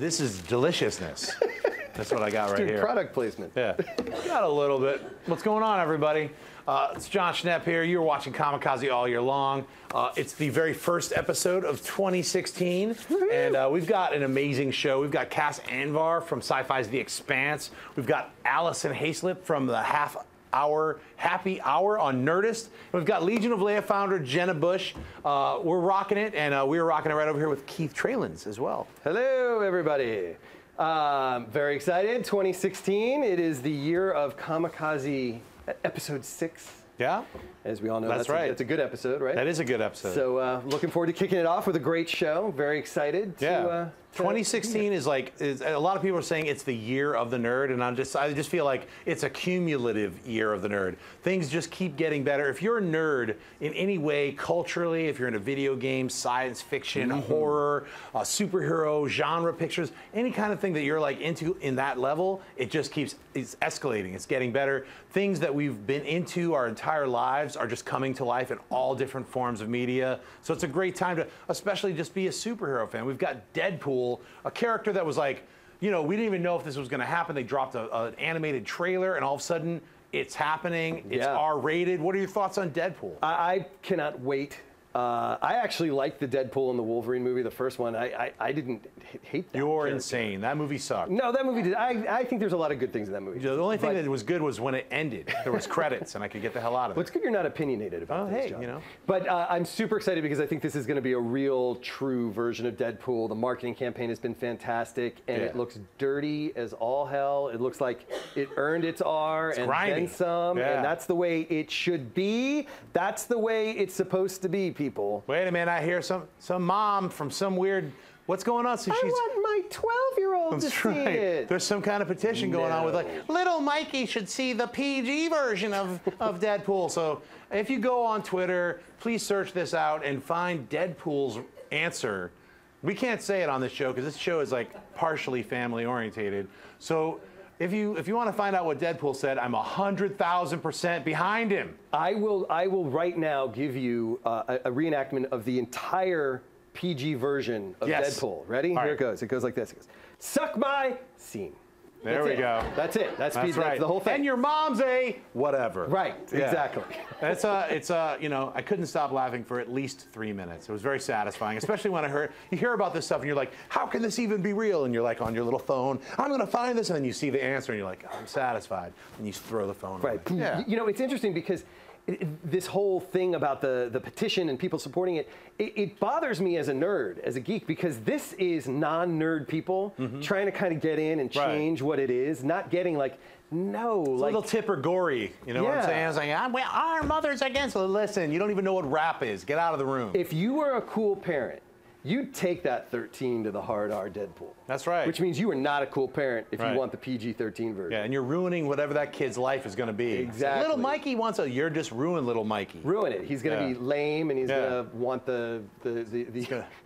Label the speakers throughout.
Speaker 1: This is deliciousness. That's what I got right here.
Speaker 2: Product placement.
Speaker 1: Yeah, got a little bit. What's going on, everybody? It's John Schnepp here. You're watching Kamikaze all year long. It's the very first episode of 2016, and we've got an amazing show. We've got Cass Anvar from SyFy's The Expanse. We've got Alison Haislip from the Happy Hour on Nerdist. We've got Legion of Leia founder Jenna Busch. We're rocking it, and we're rocking it right over here with Keith Tralins as well.
Speaker 2: Hello, everybody. Very excited. 2016. It is the year of Kamikaze episode 6.
Speaker 1: Yeah?
Speaker 2: As we all know,
Speaker 1: that's right.
Speaker 2: It's a good episode, right?
Speaker 1: That is a good episode.
Speaker 2: So looking forward to kicking it off with a great show. Very excited.
Speaker 1: Yeah. 2016 is like, a lot of people are saying it's the year of the nerd, and I just feel like it's a cumulative year of the nerd. Things just keep getting better. If you're a nerd in any way, culturally, if you're into video games, science fiction, horror, superhero, genre pictures, any kind of thing that you're like into in that level, it just keeps, it's escalating, it's getting better. Things that we've been into our entire lives are just coming to life in all different forms of media. So it's a great time to especially just be a superhero fan. We've got Deadpool, a character that was like, you know, we didn't even know if this was going to happen. They dropped an animated trailer, and all of a sudden, it's happening. It's R-rated. What are your thoughts on Deadpool?
Speaker 2: I cannot wait. I actually liked the Deadpool and the Wolverine movie, the first one. I didn't hate that.
Speaker 1: You're insane. That movie sucked.
Speaker 2: No, that movie did. I think there's a lot of good things in that movie.
Speaker 1: The only thing that was good was when it ended. There was credits, and I could get the hell out of it.
Speaker 2: Well, it's good you're not opinionated about this, John.
Speaker 1: You know.
Speaker 2: But I'm super excited because I think this is going to be a real, true version of Deadpool. The marketing campaign has been fantastic, and it looks dirty as all hell. It looks like it earned its R and then some, and that's the way it should be. That's the way it's supposed to be, people.
Speaker 1: Wait a minute, I hear some mom from some weird, what's going on? So
Speaker 2: I want my 12-year-old to see it.
Speaker 1: There's some kind of petition going on with like, little Mikey should see the PG version of Deadpool. So if you go on Twitter, please search this out and find Deadpool's answer. We can't say it on this show because this show is like partially family orientated. So if you want to find out what Deadpool said, I'm 100,000% behind him. I
Speaker 2: will right now give you a reenactment of the entire PG version of Deadpool. Ready? Here it goes. It goes like this. It goes, suck my scene.
Speaker 1: There we go.
Speaker 2: That's it. That's right. That's the whole thing.
Speaker 1: And your mom's a whatever.
Speaker 2: Right. Yeah. Exactly.
Speaker 1: It's you know, I couldn't stop laughing for at least 3 minutes. It was very satisfying, especially when you hear about this stuff and you're like, how can this even be real? And you're like on your little phone, I'm going to find this, and then you see the answer and you're like, I'm satisfied, and you throw the phone away.
Speaker 2: Yeah. You know, it's interesting because this whole thing about the petition and people supporting it, it bothers me as a nerd, as a geek, because this is non-nerd people trying to kind of get in and change what it is, not getting like, no.
Speaker 1: It's like, a little Tipper Gory, you know what I'm saying? It's like, our mother's against it. Listen, you don't even know what rap is. Get out of the room.
Speaker 2: If you were a cool parent, you'd take that 13 to the hard R Deadpool.
Speaker 1: That's right.
Speaker 2: Which means you are not a cool parent if you want the PG-13 version.
Speaker 1: Yeah, and you're ruining whatever that kid's life is going to be.
Speaker 2: Exactly.
Speaker 1: Little Mikey wants you're just ruin little Mikey.
Speaker 2: Ruin it. He's going to be lame, and he's going to want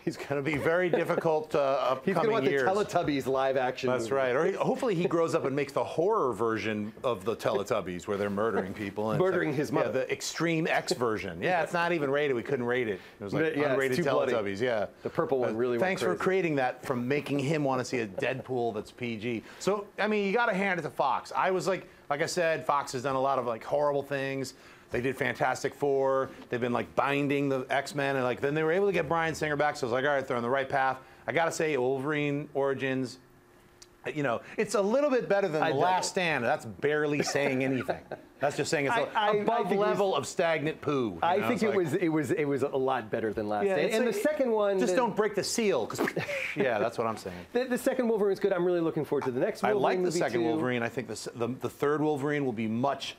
Speaker 1: He's going to be very difficult upcoming years.
Speaker 2: He's going to want the Teletubbies live action movie.
Speaker 1: Right. Or hopefully he grows up and makes the horror version of the Teletubbies where they're murdering people. And
Speaker 2: murdering his mother.
Speaker 1: Yeah, the Extreme X version. Yeah, it's not even rated. We couldn't rate it. It was like unrated Teletubbies. Yeah.
Speaker 2: The purple one really went
Speaker 1: Thanks for creating that, from making him want to see a Deadpool that's PG. So, I mean, you got to hand it to Fox. I was like I said, Fox has done a lot of like horrible things. They did Fantastic Four. They've been like binding the X-Men, and like then they were able to get Bryan Singer back. So I was like, all right, they're on the right path. I got to say, Wolverine Origins, you know, it's a little bit better than The Last Stand. That's barely saying anything. That's just saying it's above level of stagnant poo.
Speaker 2: I think it was a lot better than Last Stand. And the second one,
Speaker 1: just don't break the seal. Yeah, that's what I'm saying.
Speaker 2: The second Wolverine's good. I'm really looking forward to the next Wolverine.
Speaker 1: I like the second Wolverine. I think the third Wolverine will be much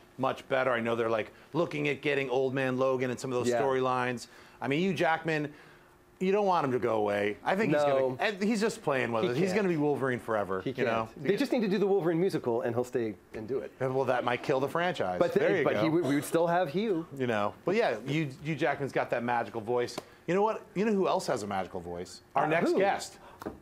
Speaker 1: better. I know they're like looking at getting Old Man Logan and some of those storylines. I mean, Hugh Jackman, you don't want him to go away. I think he's just playing with it. He's going to be Wolverine forever.
Speaker 2: You know, they just need to do the Wolverine musical, and he'll stay and do it.
Speaker 1: Well, that might kill the franchise. But there you go.
Speaker 2: We would still have Hugh.
Speaker 1: You know, but yeah, Hugh Jackman's got that magical voice. You know what? You know who else has a magical voice? Our next guest,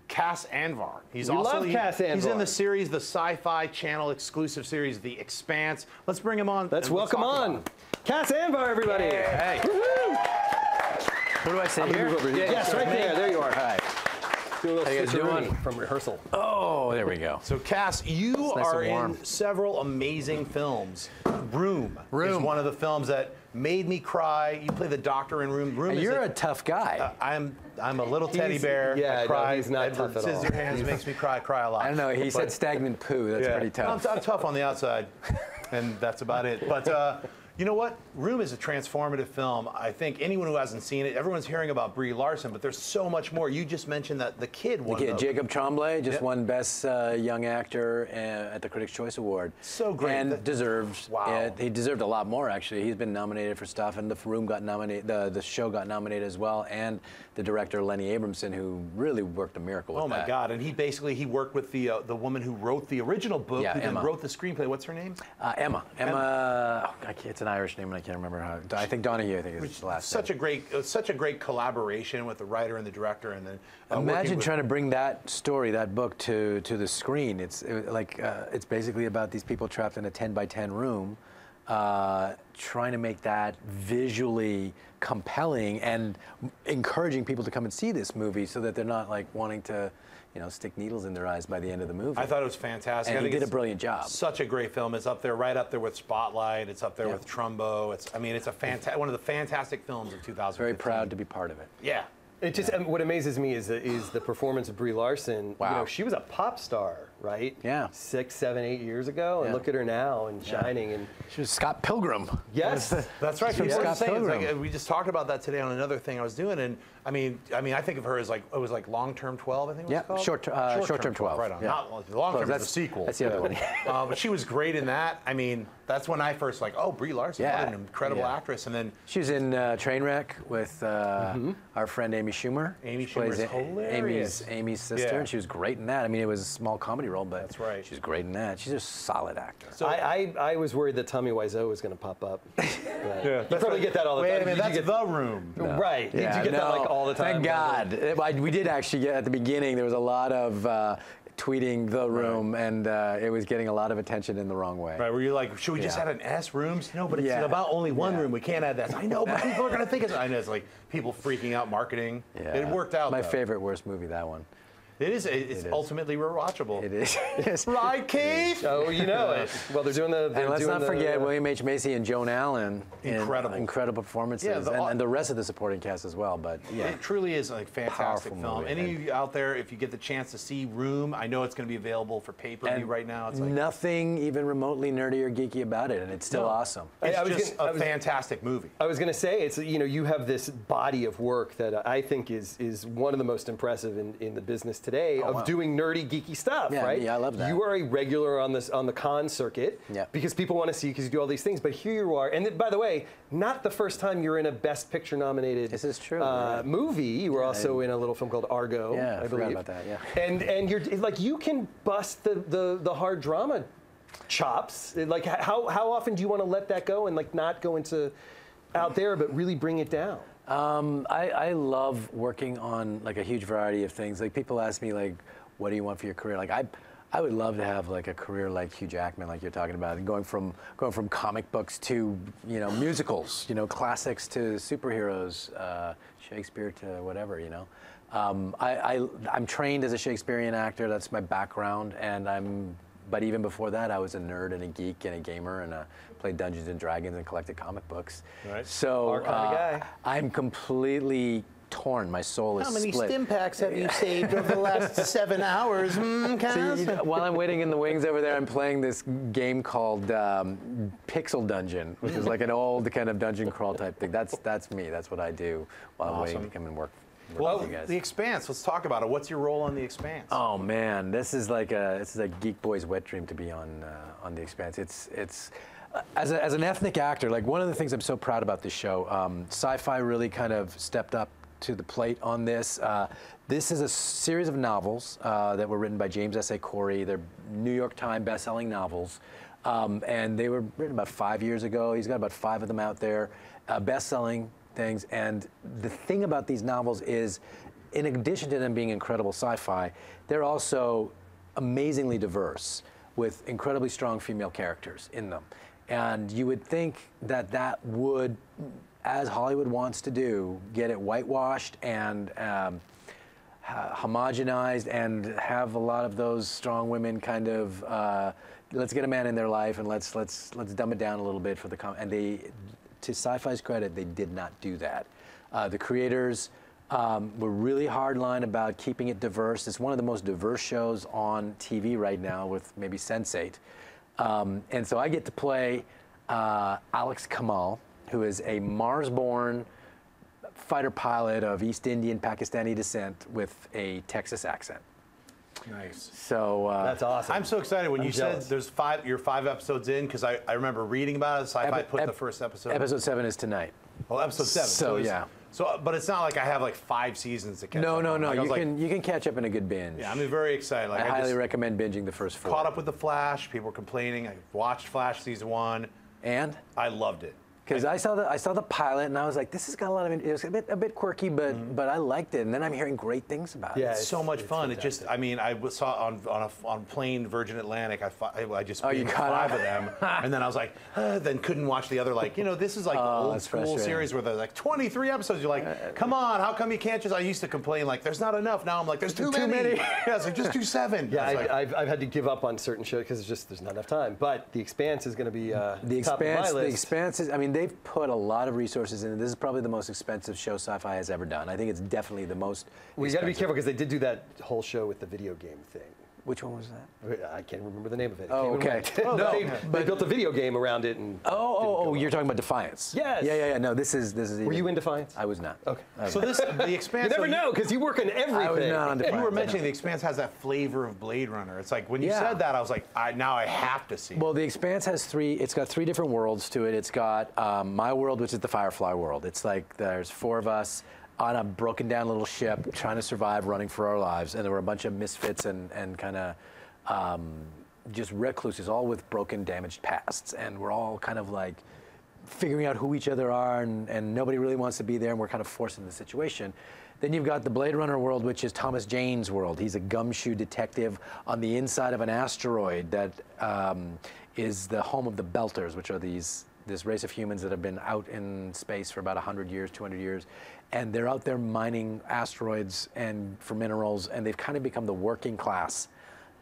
Speaker 1: Cass Anvar.
Speaker 2: We love Cass Anvar.
Speaker 1: He's in the series, the SyFy channel exclusive series, The Expanse. Let's bring him on.
Speaker 2: Let's welcome on Cass Anvar, everybody.
Speaker 1: Hey.
Speaker 2: What do I say here?
Speaker 1: Yes,
Speaker 2: right there. There you are.
Speaker 1: Hi.
Speaker 2: Do a little
Speaker 3: How you guys
Speaker 2: switcheroo
Speaker 3: doing?
Speaker 2: from rehearsal.
Speaker 3: Oh, there we go.
Speaker 1: So, Cass, you
Speaker 3: nice
Speaker 1: are
Speaker 3: and warm.
Speaker 1: in several amazing films. Room is one of the films that made me cry. You play the doctor in Room. Room.
Speaker 3: You're a tough guy.
Speaker 1: I'm a little teddy bear.
Speaker 2: Yeah,
Speaker 1: I cry.
Speaker 2: no, he's not
Speaker 1: Edward
Speaker 2: tough at all.
Speaker 1: Scissorhands makes me cry a lot.
Speaker 3: I don't know. He said stagnant poo. That's pretty tough.
Speaker 1: I'm tough on the outside, and that's about it. But you know what? Room is a transformative film. I think anyone who hasn't seen it, everyone's hearing about Brie Larson, but there's so much more. You just mentioned that the kid won.
Speaker 3: Jacob Tremblay just won Best Young Actor at the Critics' Choice Award.
Speaker 1: So great.
Speaker 3: And deserved.
Speaker 1: Wow.
Speaker 3: He deserved a lot more, actually. He's been nominated for stuff, and the Room got nominated. The show got nominated as well, and the director Lenny Abramson, who really worked a miracle with that.
Speaker 1: Oh my God! And he worked with the woman who wrote the original book, who
Speaker 3: Emma.
Speaker 1: then wrote the screenplay. What's her name?
Speaker 3: Emma. It's an Irish name, and I can't remember how. I think Donahue. I think is the last name.
Speaker 1: Such a great collaboration with the writer and the director, and then
Speaker 3: imagine trying to bring that story, that book, to the screen. It's basically about these people trapped in a 10 by 10 room, trying to make that visually compelling and encouraging people to come and see this movie, so that they're not like wanting to, stick needles in their eyes by the end of the movie.
Speaker 1: I thought it was fantastic.
Speaker 3: And he did a brilliant job.
Speaker 1: Such a great film. It's up there, right up there with Spotlight. It's up there with Trumbo. It's a one of the fantastic films of 2015.
Speaker 3: Very proud to be part of it.
Speaker 1: Yeah.
Speaker 2: It just what amazes me is the performance of Brie Larson.
Speaker 3: Wow.
Speaker 2: She was a pop star, right?
Speaker 3: Yeah.
Speaker 2: 6, 7, 8 years ago, and look at her now and shining. And
Speaker 3: She was Scott Pilgrim.
Speaker 2: yes,
Speaker 1: That's right.
Speaker 3: From
Speaker 1: People were
Speaker 3: Scott
Speaker 1: saying, it's
Speaker 3: Pilgrim.
Speaker 1: we just talked about that today on another thing I was doing, and I mean, I think of her as it was like long-term 12, I think it was called?
Speaker 3: Short-term 12.
Speaker 1: Right on.
Speaker 3: Yeah.
Speaker 1: Not long-term is the sequel.
Speaker 3: That's the other one.
Speaker 1: But she was great in that. I mean, that's when I first Brie Larson, what an incredible actress. And then
Speaker 3: She was in Trainwreck with our friend Amy Schumer.
Speaker 1: Amy
Speaker 3: She plays
Speaker 1: Schumer's hilarious.
Speaker 3: Amy's sister,
Speaker 1: Yeah.
Speaker 3: and she was great in that. I mean, it was a small comedy role, but
Speaker 1: That's right.
Speaker 3: she was great in that. She's a solid actor.
Speaker 1: So
Speaker 2: I was worried that Tommy Wiseau was going to pop up.
Speaker 1: yeah,
Speaker 2: You probably get that all the time.
Speaker 1: Wait a minute,
Speaker 2: Did you
Speaker 1: that's The Room.
Speaker 2: Right. Did you get that all the time?
Speaker 3: Thank God. We did actually get, at the beginning, there was a lot of tweeting The Room, and it was getting a lot of attention in the wrong way.
Speaker 1: Right, where you're like, should we just add an S, rooms? No, but it's about only one room. We can't add that. I know, but people are going to think it's. I know, it's like people freaking out marketing.
Speaker 3: Yeah.
Speaker 1: It worked out.
Speaker 3: My
Speaker 1: though.
Speaker 3: favorite worst movie, that one.
Speaker 1: It is. It's ultimately rewatchable.
Speaker 3: It is. Yes.
Speaker 1: Right, Keith?
Speaker 2: Oh, you know it. Well, they're doing the.
Speaker 3: And let's not forget William H. Macy and Joan Allen.
Speaker 1: Incredible.
Speaker 3: Incredible performances.
Speaker 1: Yeah,
Speaker 3: and the rest of the supporting cast as well. But yeah.
Speaker 1: It truly is a fantastic
Speaker 3: Powerful
Speaker 1: film.
Speaker 3: movie,
Speaker 1: Any of you out there, if you get the chance to see Room, I know it's going to be available for pay-per-view right now. It's like
Speaker 3: nothing even remotely nerdy or geeky about it, and it's still awesome.
Speaker 1: it's just a fantastic movie.
Speaker 2: I was going to say, it's you have this body of work that I think is one of the most impressive in the business today of doing nerdy, geeky stuff, right?
Speaker 3: Yeah, I love that.
Speaker 2: You are a regular on the con circuit because people want to see because you do all these things. But here you are, and by the way, not the first time you're in a Best Picture nominated
Speaker 3: This is true,
Speaker 2: movie. You were also in a little film called Argo.
Speaker 3: Yeah,
Speaker 2: I
Speaker 3: forgot
Speaker 2: believe.
Speaker 3: about that. Yeah.
Speaker 2: And you're like you can bust the hard drama chops. Like how often do you want to let that go and like not go into out there, but really bring it down?
Speaker 3: I love working on like a huge variety of things. Like people ask me like, what do you want for your career? Like I would love to have like a career like Hugh Jackman, like you're talking about, and going from comic books to musicals, classics to superheroes, Shakespeare to whatever, I'm trained as a Shakespearean actor. That's my background, but even before that, I was a nerd and a geek and a gamer, and played Dungeons and Dragons and collected comic books.
Speaker 1: Right.
Speaker 3: So
Speaker 2: Our kind of guy.
Speaker 3: I'm completely torn. My soul is split.
Speaker 1: How many stim packs have you saved over the last 7 hours? Cass?
Speaker 3: See, while I'm waiting in the wings over there, I'm playing this game called Pixel Dungeon, which is like an old kind of dungeon crawl type thing. That's me. That's what I do while I'm waiting to come and work.
Speaker 1: Well,
Speaker 3: with you guys.
Speaker 1: The Expanse. Let's talk about it. What's your role on the Expanse?
Speaker 3: Oh man, this is like a geek boy's wet dream to be on the Expanse. It's as an ethnic actor, like one of the things I'm so proud about this show. SyFy really kind of stepped up to the plate on this. This is a series of novels that were written by James S.A. Corey. They're New York Times best-selling novels, and they were written about 5 years ago. He's got about 5 of them out there, best-selling things. And the thing about these novels is, in addition to them being incredible sci-fi, they're also amazingly diverse with incredibly strong female characters in them. And you would think that would, as Hollywood wants to do, get it whitewashed and homogenized and have a lot of those strong women kind of let's get a man in their life and let's dumb it down a little bit for the and they, to SyFy's credit, they did not do that. The creators were really hardline about keeping it diverse. It's one of the most diverse shows on TV right now, with maybe Sense8. And so I get to play Alex Kamal, who is a Mars-born fighter pilot of East Indian Pakistani descent with a Texas accent.
Speaker 1: Nice.
Speaker 2: So that's awesome.
Speaker 1: I'm so excited when you said you're 5 episodes in, because I remember reading about it. SyFy put the first episode.
Speaker 3: Episode 7 is tonight.
Speaker 1: Well, episode 7.
Speaker 3: So yeah.
Speaker 1: So, but it's not like I have like 5 seasons to catch up.
Speaker 3: No.
Speaker 1: Like,
Speaker 3: you can catch up in a good binge.
Speaker 1: Yeah, I'm very excited. Like,
Speaker 3: I highly recommend binging the first 4.
Speaker 1: Caught up with the Flash. People were complaining. I watched Flash season 1,
Speaker 3: and
Speaker 1: I loved it.
Speaker 3: Because I saw the pilot and I was like, this has got a lot of, it was a bit quirky, but I liked it. And then I'm hearing great things about it.
Speaker 1: Yeah, it's so much fun. Fantastic. It just, I mean, I saw on plane Virgin Atlantic. I just binged 5 of them, and then I was like, then couldn't watch the other. Like, you know, this is like the old school series where there's like 23 episodes. You're like, come on, how come you can't just? I used to complain like, there's not enough. Now I'm like, there's too many. Yeah, it's like just do 7.
Speaker 2: Yeah, I've had to give up on certain shows because there's not enough time. But The Expanse is going to be top of my list.
Speaker 3: The Expanse is, I mean, they've put a lot of resources in it. This is probably the most expensive show SyFy has ever done. I think it's definitely the most
Speaker 2: Well, you got to be careful because they did do that whole show with the video game thing.
Speaker 3: Which one was that?
Speaker 2: I can't remember the name of it.
Speaker 3: Oh, okay.
Speaker 2: They built a video game around it. And
Speaker 3: you're talking about Defiance.
Speaker 2: Yes.
Speaker 3: Yeah. No, this is.
Speaker 2: Were you in Defiance?
Speaker 3: I was not.
Speaker 2: Okay.
Speaker 1: So the Expanse.
Speaker 2: You never know because you work in everything.
Speaker 3: I was not on Defiance.
Speaker 1: You were mentioning the Expanse has that flavor of Blade Runner. It's like when you said that, I was like, now I have to see it.
Speaker 3: Well, the Expanse has 3. It's got 3 different worlds to it. It's got my world, which is the Firefly world. It's like there's 4 of us on a broken down little ship trying to survive, running for our lives, and there were a bunch of misfits and kind of just recluses, all with broken, damaged pasts, and we're all kind of like figuring out who each other are, and nobody really wants to be there, and we're kind of forced into the situation. Then you've got the Blade Runner world, which is Thomas Jane's world. He's a gumshoe detective on the inside of an asteroid that is the home of the Belters, which are this race of humans that have been out in space for about 100 years, 200 years, and they're out there mining asteroids and for minerals, and they've kind of become the working class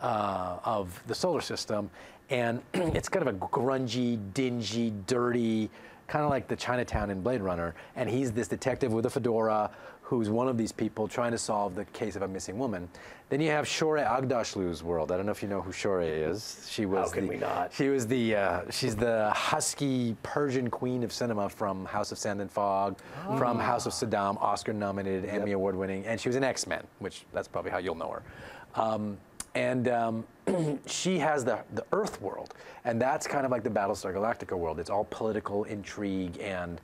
Speaker 3: of the solar system, and it's kind of a grungy, dingy, dirty, kind of like the Chinatown in Blade Runner, and he's this detective with a fedora who's one of these people trying to solve the case of a missing woman. Then you have Shore Agdashlu's world. I don't know if you know who Shore is. She was
Speaker 2: How can we not?
Speaker 3: She was she's the husky Persian queen of cinema from House of Sand and Fog, from House of Saddam, Oscar-nominated, Emmy Award-winning, and she was in X-Men, which that's probably how you'll know her. She has the Earth world, and that's kind of like the Battlestar Galactica world. It's all political intrigue, and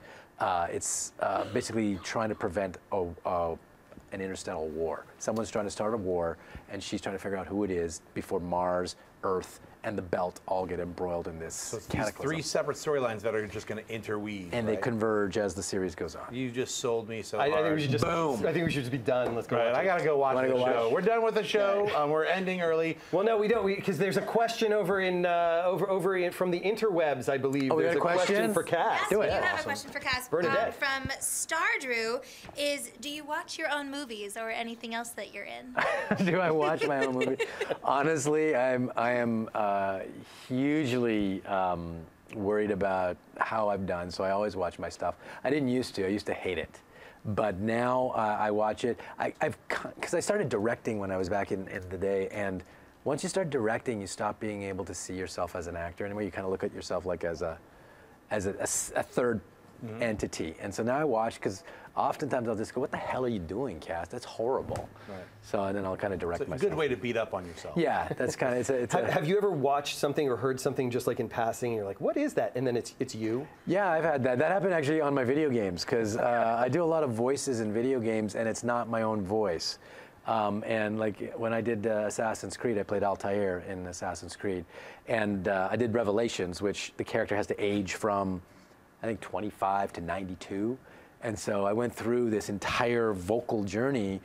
Speaker 3: it's basically trying to prevent an interstellar war. Someone's trying to start a war, and she's trying to figure out who it is before Mars, Earth, and the Belt all get embroiled in this
Speaker 1: So it's
Speaker 3: cataclysm.
Speaker 1: 3 separate storylines that are just going to interweave.
Speaker 3: And they converge as the series goes on.
Speaker 1: You just sold me so
Speaker 2: I
Speaker 1: hard.
Speaker 2: think we should just
Speaker 3: Boom.
Speaker 2: I think we should just be done. Let's go.
Speaker 1: Right, I gotta go watch the show. We're done with the show. We're ending early.
Speaker 2: Well, no, we don't, because there's a question over from the interwebs, I believe.
Speaker 3: Oh, we
Speaker 2: there's
Speaker 3: got a question
Speaker 2: for Cass.
Speaker 4: Yes, we do have a question for Cass.
Speaker 2: Bernadette.
Speaker 4: From Stardrew is, do you watch your own movies or anything else that you're in?
Speaker 3: Do I watch my own movie? Honestly, I am hugely worried about how I've done, so I always watch my stuff. I didn't used to. I used to hate it. But now I watch it. Because I started directing when I was back in the day, and once you start directing, you stop being able to see yourself as an actor anymore. You kind of look at yourself like as a third entity. And so now I watch, because oftentimes I'll just go, what the hell are you doing, Cass? That's horrible. Right. So and then I'll kind of direct myself.
Speaker 1: It's a good way to beat up on yourself.
Speaker 3: Yeah, that's kind of,
Speaker 2: have you ever watched something or heard something just like in passing, and you're like, what is that? And then it's you?
Speaker 3: Yeah, I've had that. That happened actually on my video games, because I do a lot of voices in video games, and it's not my own voice. And like when I did Assassin's Creed, I played Altair in Assassin's Creed, and I did Revelations, which the character has to age from, I think, 25 to 92. And so I went through this entire vocal journey,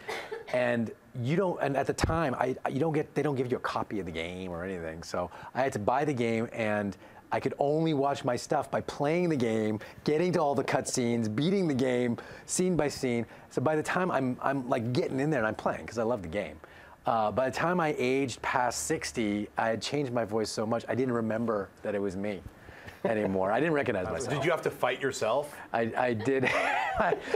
Speaker 3: and and at the time, they don't give you a copy of the game or anything. So I had to buy the game, and I could only watch my stuff by playing the game, getting to all the cutscenes, beating the game, scene by scene. So by the time I'm like getting in there and I'm playing, because I love the game. By the time I aged past 60, I had changed my voice so much, I didn't remember that it was me anymore. I didn't recognize myself.
Speaker 1: Did you have to fight yourself?
Speaker 3: I did.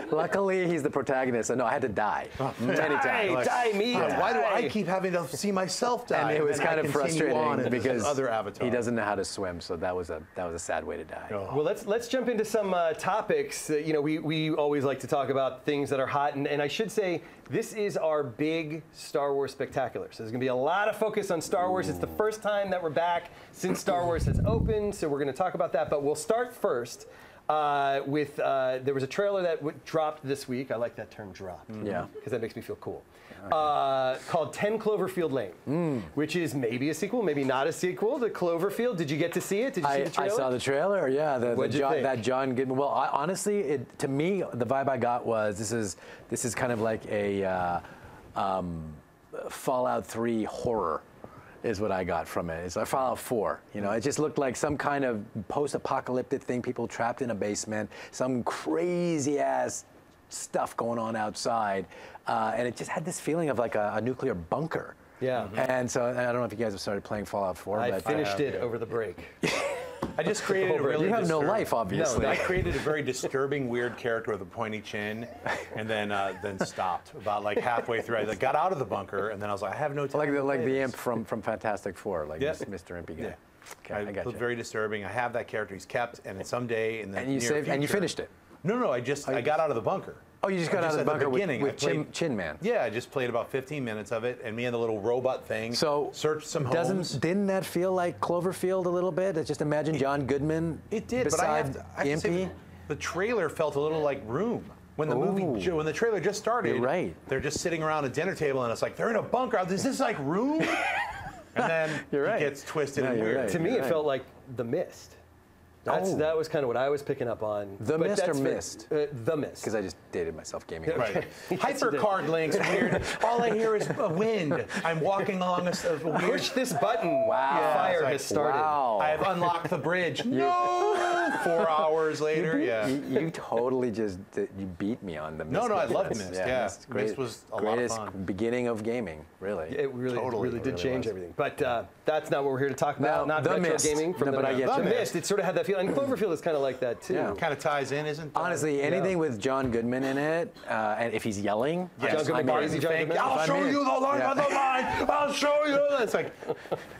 Speaker 3: Luckily, he's the protagonist, so no, I had to die many times.
Speaker 2: Die me!
Speaker 1: Why do I keep having to see myself die?
Speaker 3: And it was kind of frustrating because
Speaker 1: other avatar.
Speaker 3: he doesn't know how to swim, so that was a sad way to die.
Speaker 1: Oh.
Speaker 2: Well, let's jump into some topics. You know, we always like to talk about things that are hot, and I should say this is our big Star Wars spectacular. So there's going to be a lot of focus on Star Wars. It's the first time that we're back since Star Wars has opened, so we're going to talk about that. But we'll start first with there was a trailer that dropped this week. I like that term, "dropped."
Speaker 3: Yeah.
Speaker 2: Because that makes me feel cool. Called 10 Cloverfield Lane, which is maybe a sequel, maybe not a sequel to Cloverfield. Did you get to see it? Did you see the trailer?
Speaker 3: I saw the trailer. Yeah, that John Goodman. Well, honestly, to me, the vibe I got was this is kind of like a Fallout 3 horror. Is what I got from it. It's like Fallout 4. You know, it just looked like some kind of post-apocalyptic thing, people trapped in a basement, some crazy-ass stuff going on outside, and it just had this feeling of like a nuclear bunker.
Speaker 2: Yeah.
Speaker 3: And so, I don't know if you guys have started playing Fallout 4.
Speaker 2: I
Speaker 3: but
Speaker 2: finished it over the break.
Speaker 1: I just created a really
Speaker 3: You have no
Speaker 1: disturbing-
Speaker 3: life, obviously.
Speaker 1: No, I created a very disturbing, weird character with a pointy chin, and then stopped about like halfway through. I got out of the bunker, and then I was like, I have no time.
Speaker 3: Like the imp from Fantastic Four, like Mr. Impy guy.
Speaker 1: Yeah.
Speaker 3: Okay, I got you.
Speaker 1: Very disturbing. I have that character. He's kept, and someday in the
Speaker 3: And you
Speaker 1: near
Speaker 3: saved, and you
Speaker 1: future-
Speaker 3: finished it.
Speaker 1: No, I got out of the bunker.
Speaker 3: Oh, you just got out of the bunker with Chin Man.
Speaker 1: Yeah, I just played about 15 minutes of it, and me and the little robot thing searched some homes.
Speaker 3: Didn't that feel like Cloverfield a little bit? Just imagine John Goodman.
Speaker 1: It did, but I have to say, the trailer felt a little like Room. When the when the trailer just started,
Speaker 3: You're right.
Speaker 1: They're just sitting around a dinner table, and it's like they're in a bunker. Is this like Room? And then it gets twisted and weird.
Speaker 3: Right,
Speaker 2: to me, it felt like The Mist. That was kind of what I was picking up on.
Speaker 3: The Mist or Mist?
Speaker 2: The Mist.
Speaker 3: Because I just dated myself gaming.
Speaker 1: Right. Hypercard links, weird. All I hear is wind. I'm walking along a weird.
Speaker 2: Push this button.
Speaker 3: Wow.
Speaker 2: The fire
Speaker 1: like,
Speaker 2: has started.
Speaker 3: Wow.
Speaker 1: I have unlocked the bridge. No! 4 hours later,
Speaker 3: You totally just you beat me on the Mist.
Speaker 1: No, I loved Mist. Yeah,
Speaker 3: Mist
Speaker 1: was a lot of fun.
Speaker 3: Greatest beginning of gaming, really.
Speaker 2: It really did change
Speaker 3: was.
Speaker 2: everything. But that's not what we're here to talk about.
Speaker 3: No,
Speaker 2: not
Speaker 3: The
Speaker 2: retro
Speaker 3: Mist.
Speaker 2: gaming from
Speaker 3: No, but I get
Speaker 2: The
Speaker 3: you.
Speaker 2: Mist. It sort of had that feeling. And Cloverfield is kind of like that too.
Speaker 3: Yeah.
Speaker 1: Kind of ties in, isn't it?
Speaker 3: Honestly, anything with John Goodman in it, and if he's yelling,
Speaker 2: John Goodman, crazy John Goodman.
Speaker 1: I'll show you the line on the line. I'll show you. It's like,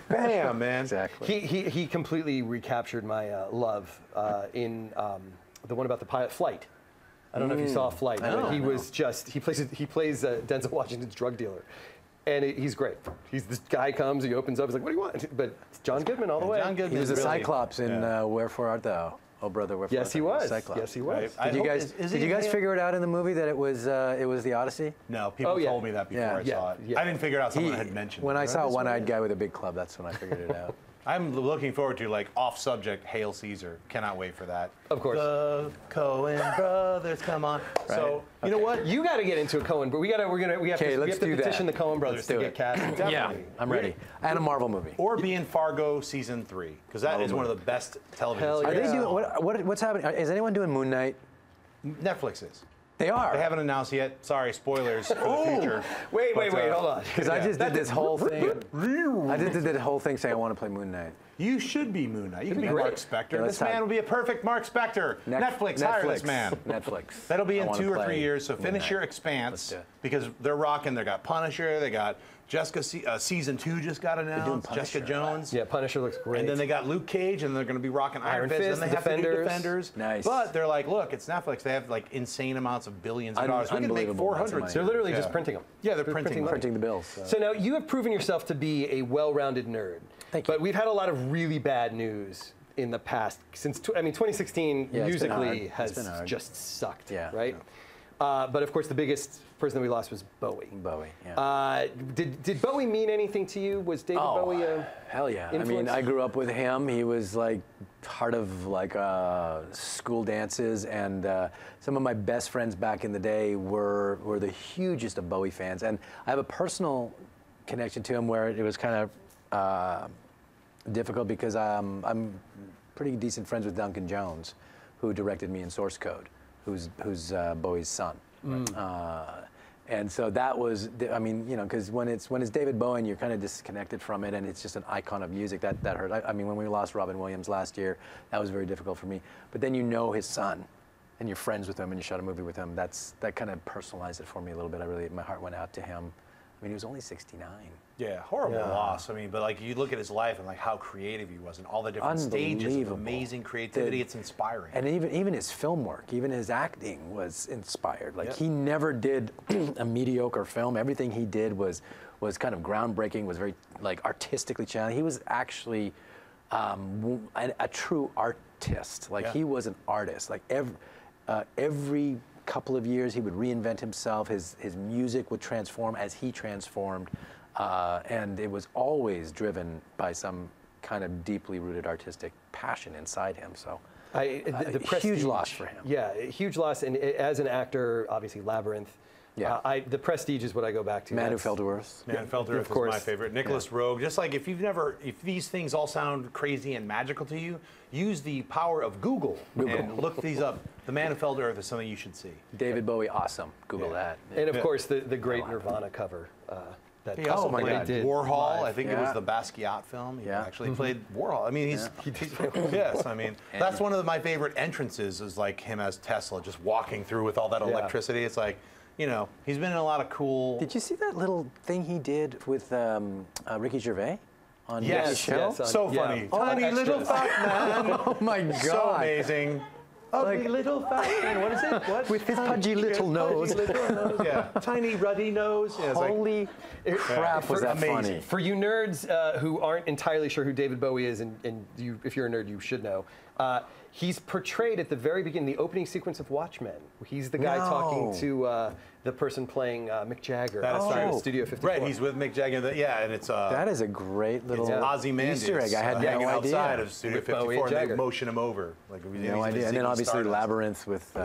Speaker 1: bam, man.
Speaker 3: Exactly.
Speaker 2: He completely recaptured my love in the one about the pilot Flight. I don't know if you saw Flight. But he was just he plays Denzel Washington's drug dealer. And he's great. This guy comes, he opens up, he's like, what do you want? But it's John Goodman all the way.
Speaker 1: John Goodman
Speaker 3: He was a
Speaker 1: really,
Speaker 3: Cyclops in Wherefore Art Thou? Oh, brother, wherefore
Speaker 2: Yes,
Speaker 3: art
Speaker 2: he
Speaker 3: thou?
Speaker 2: was.
Speaker 3: Cyclops.
Speaker 2: Yes, he was.
Speaker 1: Right.
Speaker 3: Did you guys figure it out in the movie that it was the Odyssey?
Speaker 1: No, people told me that before I saw it.
Speaker 2: Yeah.
Speaker 1: I didn't figure it out. Someone had mentioned
Speaker 3: When
Speaker 1: it.
Speaker 3: I saw a one-eyed guy with a big club, that's when I figured it out.
Speaker 1: I'm looking forward to like off-subject Hail Caesar. Cannot wait for that.
Speaker 2: Of course.
Speaker 1: The Coen brothers, come on.
Speaker 3: Right.
Speaker 1: So you know what?
Speaker 2: You got to get into a Coen, but we have
Speaker 3: let's
Speaker 2: to
Speaker 3: do
Speaker 2: petition
Speaker 3: that.
Speaker 2: the Coen brothers
Speaker 3: Let's
Speaker 2: to
Speaker 3: do
Speaker 2: get
Speaker 3: it.
Speaker 2: cast. Definitely.
Speaker 3: Yeah, I'm ready. And a Marvel movie.
Speaker 1: Or be in Fargo season 3, because that is one of the best television.
Speaker 2: Hell
Speaker 3: Are
Speaker 2: yeah.
Speaker 3: they doing what's happening? Is anyone doing Moon Knight?
Speaker 1: Netflix is.
Speaker 3: They are.
Speaker 1: They haven't announced yet. Sorry, spoilers for the future.
Speaker 2: Wait,
Speaker 1: But,
Speaker 2: hold on.
Speaker 3: Because I just did this whole thing. I just did this whole thing saying I want to play Moon Knight.
Speaker 1: You should be Moon Knight. You can be
Speaker 2: great.
Speaker 1: Mark Spector.
Speaker 3: Yeah, let's
Speaker 1: This man
Speaker 3: talk.
Speaker 1: will be a perfect Mark Spector. Netflix, hire this man.
Speaker 3: Netflix.
Speaker 1: That'll be
Speaker 3: I
Speaker 1: in
Speaker 3: wanna
Speaker 1: 2 or 3
Speaker 3: play
Speaker 1: years. So
Speaker 3: Moon
Speaker 1: finish
Speaker 3: Knight.
Speaker 1: your
Speaker 3: Let's
Speaker 1: Expanse
Speaker 3: do it.
Speaker 1: because they're rocking. They got Punisher. They got Jessica. Season 2 just got announced.
Speaker 3: Punisher.
Speaker 1: Jessica Jones.
Speaker 2: Yeah, Punisher looks great.
Speaker 1: And then they got Luke Cage, and they're going to be rocking Iron Fist.
Speaker 2: Fist,
Speaker 1: and they have to do
Speaker 2: Defenders.
Speaker 1: Defenders.
Speaker 3: Nice.
Speaker 1: But they're like, look, it's Netflix. They have like insane amounts of billions of dollars. We can make
Speaker 3: Unbelievable amounts of
Speaker 1: 400.
Speaker 3: money.
Speaker 2: They're literally just printing them.
Speaker 1: Yeah, they're printing
Speaker 3: Printing the bills.
Speaker 2: So now you have proven yourself to be a well-rounded nerd.
Speaker 3: Thank you.
Speaker 2: But we've had a lot of really bad news in the past. Since 2016
Speaker 3: Yeah, it's been
Speaker 2: musically
Speaker 3: hard. It's been
Speaker 2: has
Speaker 3: hard.
Speaker 2: just sucked.
Speaker 3: Yeah.
Speaker 2: Right. But of course, the biggest person that we lost was Bowie.
Speaker 3: Yeah.
Speaker 2: Did Bowie mean anything to you? Was David Bowie a
Speaker 3: hell yeah. I mean,
Speaker 2: influence?
Speaker 3: I grew up with him. He was like part of like school dances, and some of my best friends back in the day were the hugest of Bowie fans. And I have a personal connection to him where it was kind of difficult because I'm pretty decent friends with Duncan Jones, who directed me in Source Code, who's Bowie's son. And so that was, I mean, you know, because when it's David Bowie and you're kind of disconnected from it and it's just an icon of music, that hurt. I mean, when we lost Robin Williams last year, that was very difficult for me. But then you know his son, and you're friends with him, and you shot a movie with him. That kind of personalized it for me a little bit. My heart went out to him. I mean, he was only 69.
Speaker 1: Yeah, horrible loss. I mean, but like you look at his life and like how creative he was and all the different stages of amazing creativity, it's inspiring.
Speaker 3: And even his film work, even his acting was inspired. Like he never did a mediocre film. Everything he did was kind of groundbreaking, was very like artistically challenging. He was actually a true artist. Like he was an artist. Like every couple of years, he would reinvent himself. His music would transform as he transformed, and it was always driven by some kind of deeply rooted artistic passion inside him. So, the prestige, huge loss for him.
Speaker 2: Yeah, huge loss. And as an actor, obviously, Labyrinth. Yeah, the Prestige is what I go back to.
Speaker 3: Man Who Fell to Earth.
Speaker 1: Man Who Fell to Earth is my favorite. Nicholas Roeg. Just like if these things all sound crazy and magical to you, use the power of Google. And look these up. The Man Who Fell to Earth is something you should see.
Speaker 3: David Bowie, awesome. Google that.
Speaker 2: And of course, the great Nirvana cover.
Speaker 1: He also played Warhol. Live. I think it was the Basquiat film. He actually played Warhol. I mean, yes. I mean, that's one of my favorite entrances is like him as Tesla, just walking through with all that electricity. It's like, you know, he's been in a lot of cool.
Speaker 3: Did you see that little thing he did with Ricky Gervais on his show?
Speaker 1: Yes, so funny. Tiny little fat man.
Speaker 3: Oh my God.
Speaker 1: So amazing. Ugly little fat man. What is it? What?
Speaker 3: With his pudgy little nose.
Speaker 1: Yeah. Tiny ruddy nose. Yeah,
Speaker 3: holy crap, was that funny.
Speaker 2: For you nerds who aren't entirely sure who David Bowie is, and if you're a nerd, you should know, he's portrayed at the very beginning, the opening sequence of Watchmen. He's the guy talking to the person playing Mick Jagger outside of Studio 54.
Speaker 1: Right, he's with Mick Jagger. And it's
Speaker 3: that is a great little
Speaker 1: Easter
Speaker 3: egg. I had no idea.
Speaker 1: Outside of Studio 54, and they motion him over. Like,
Speaker 3: no idea. And then obviously Labyrinth with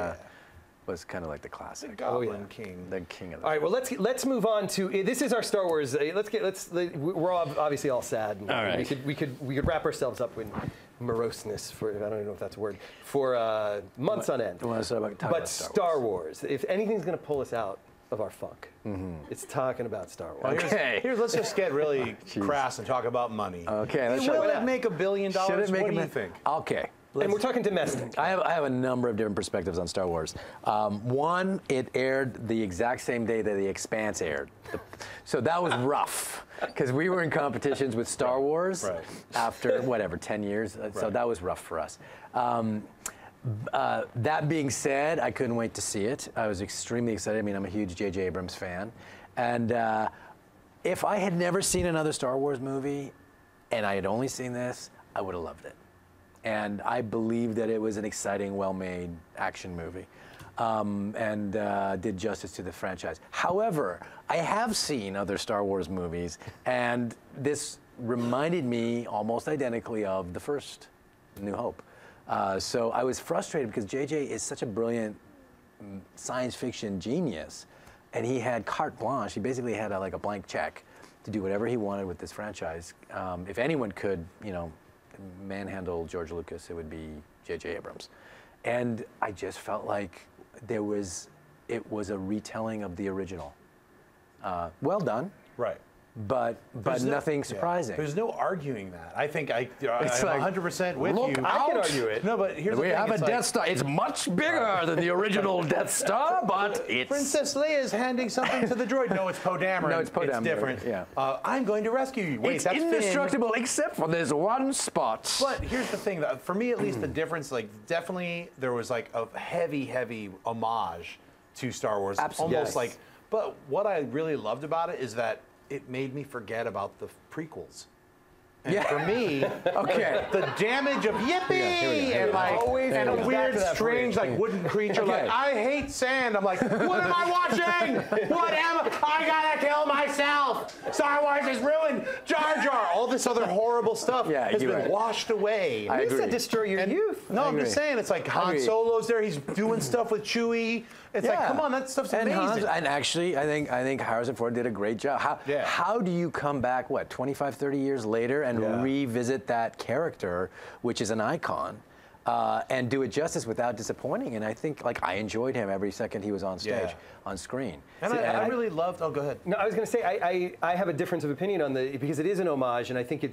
Speaker 3: was kind of like the classic.
Speaker 1: The Goblin King.
Speaker 3: The king of the
Speaker 2: All right, well, let's move on to this is our Star Wars. We're obviously all sad. And
Speaker 3: all right.
Speaker 2: We could wrap ourselves up in moroseness for, I don't even know if that's a word, for months on end. But Star Wars, if anything's going to pull us out of our funk, it's talking about Star Wars.
Speaker 1: Okay. Here's let's just get really crass and talk about money.
Speaker 3: Okay.
Speaker 1: Will it make $1 billion? What do you think?
Speaker 3: Okay.
Speaker 2: And we're talking domestic.
Speaker 3: I have a number of different perspectives on Star Wars. One, it aired the exact same day that The Expanse aired. So that was rough, because we were in competitions with Star Wars after, 10 years. So that was rough for us. That being said, I couldn't wait to see it. I was extremely excited. I mean, I'm a huge J.J. Abrams fan. And if I had never seen another Star Wars movie, and I had only seen this, I would have loved it. And I believe that it was an exciting, well-made action movie, and did justice to the franchise. However, I have seen other Star Wars movies, and this reminded me almost identically of the first New Hope. So I was frustrated because JJ is such a brilliant science fiction genius, and he had carte blanche. He basically had like a blank check to do whatever he wanted with this franchise. If anyone could, manhandle George Lucas, it would be J.J. Abrams. And I just felt like it was a retelling of the original. Well done.
Speaker 1: Right.
Speaker 3: But nothing surprising.
Speaker 1: There's no arguing that. I think I'm 100% with you.
Speaker 2: I can argue it.
Speaker 1: No, but here's the thing.
Speaker 3: We have a Death Star. It's much bigger than the original Death Star, but it's...
Speaker 1: Princess Leia is handing something to the droid. No, it's Poe Dameron.
Speaker 3: No, it's Poe Dameron.
Speaker 1: It's different.
Speaker 3: Yeah.
Speaker 1: I'm going to rescue you. Wait,
Speaker 3: it's
Speaker 1: that's
Speaker 3: indestructible except for this one spot.
Speaker 1: But here's the thing. For me, at least, the difference, definitely there was a heavy homage to Star Wars.
Speaker 3: Absolutely.
Speaker 1: Almost but what I really loved about it is that it made me forget about the prequels. And for me, the damage of yippee and and a weird, strange, like wooden creature. Like, I hate sand. I'm like, what am I watching? What am I gotta kill myself? Star Wars is ruined. Jar Jar. All this other horrible stuff has been washed away.
Speaker 2: I agree. Destroy your youth.
Speaker 1: No, I'm just saying, it's like Han Solo's there. He's doing stuff with Chewie. It's like, come on, that stuff's amazing.
Speaker 3: And actually, I think Harrison Ford did a great job. How do you come back, what, 25, 30 years later and revisit that character, which is an icon, and do it justice without disappointing? And I think, like, I enjoyed him every second he was on stage, on screen.
Speaker 1: And I really loved, oh, go ahead.
Speaker 2: No, I was going to say, I have a difference of opinion on because it is an homage, and I think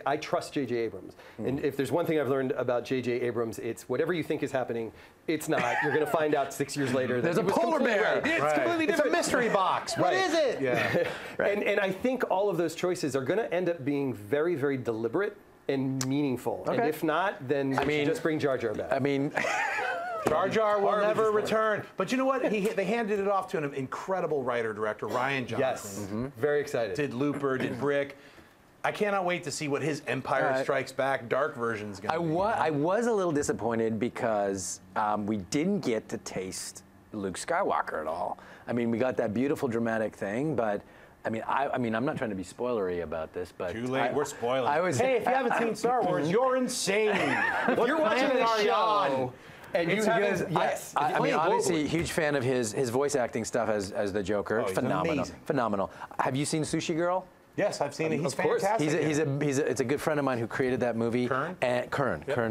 Speaker 2: I trust J.J. Abrams. And if there's one thing I've learned about J.J. Abrams, it's whatever you think is happening, it's not. You're going to find out 6 years later that
Speaker 3: there's a polar bear.
Speaker 1: It's completely different. It's a mystery box. What is it?
Speaker 2: Yeah. And I think all of those choices are going to end up being very, very deliberate and meaningful. And if not, then we should just bring Jar Jar back.
Speaker 3: I mean,
Speaker 1: Jar Jar will never return. But you know what? They handed it off to an incredible writer-director, Rian Johnson.
Speaker 2: Yes, very excited.
Speaker 1: Did Looper, did Brick. I cannot wait to see what his Empire Strikes Back dark version is going to be.
Speaker 3: I was a little disappointed because we didn't get to taste Luke Skywalker at all. I mean, we got that beautiful dramatic thing, but I mean, I'm not trying to be spoilery about this, but
Speaker 1: too late. We're spoiling.
Speaker 3: Hey,
Speaker 1: if you haven't seen Star Wars, you're insane.
Speaker 2: If you're watching this show, and you haven't,
Speaker 3: I mean, obviously, huge fan of his voice acting stuff as the Joker. Phenomenal. Have you seen Sushi Girl?
Speaker 1: Yes, I've seen it. He's fantastic.
Speaker 3: It's a good friend of mine who created that movie.
Speaker 1: Kern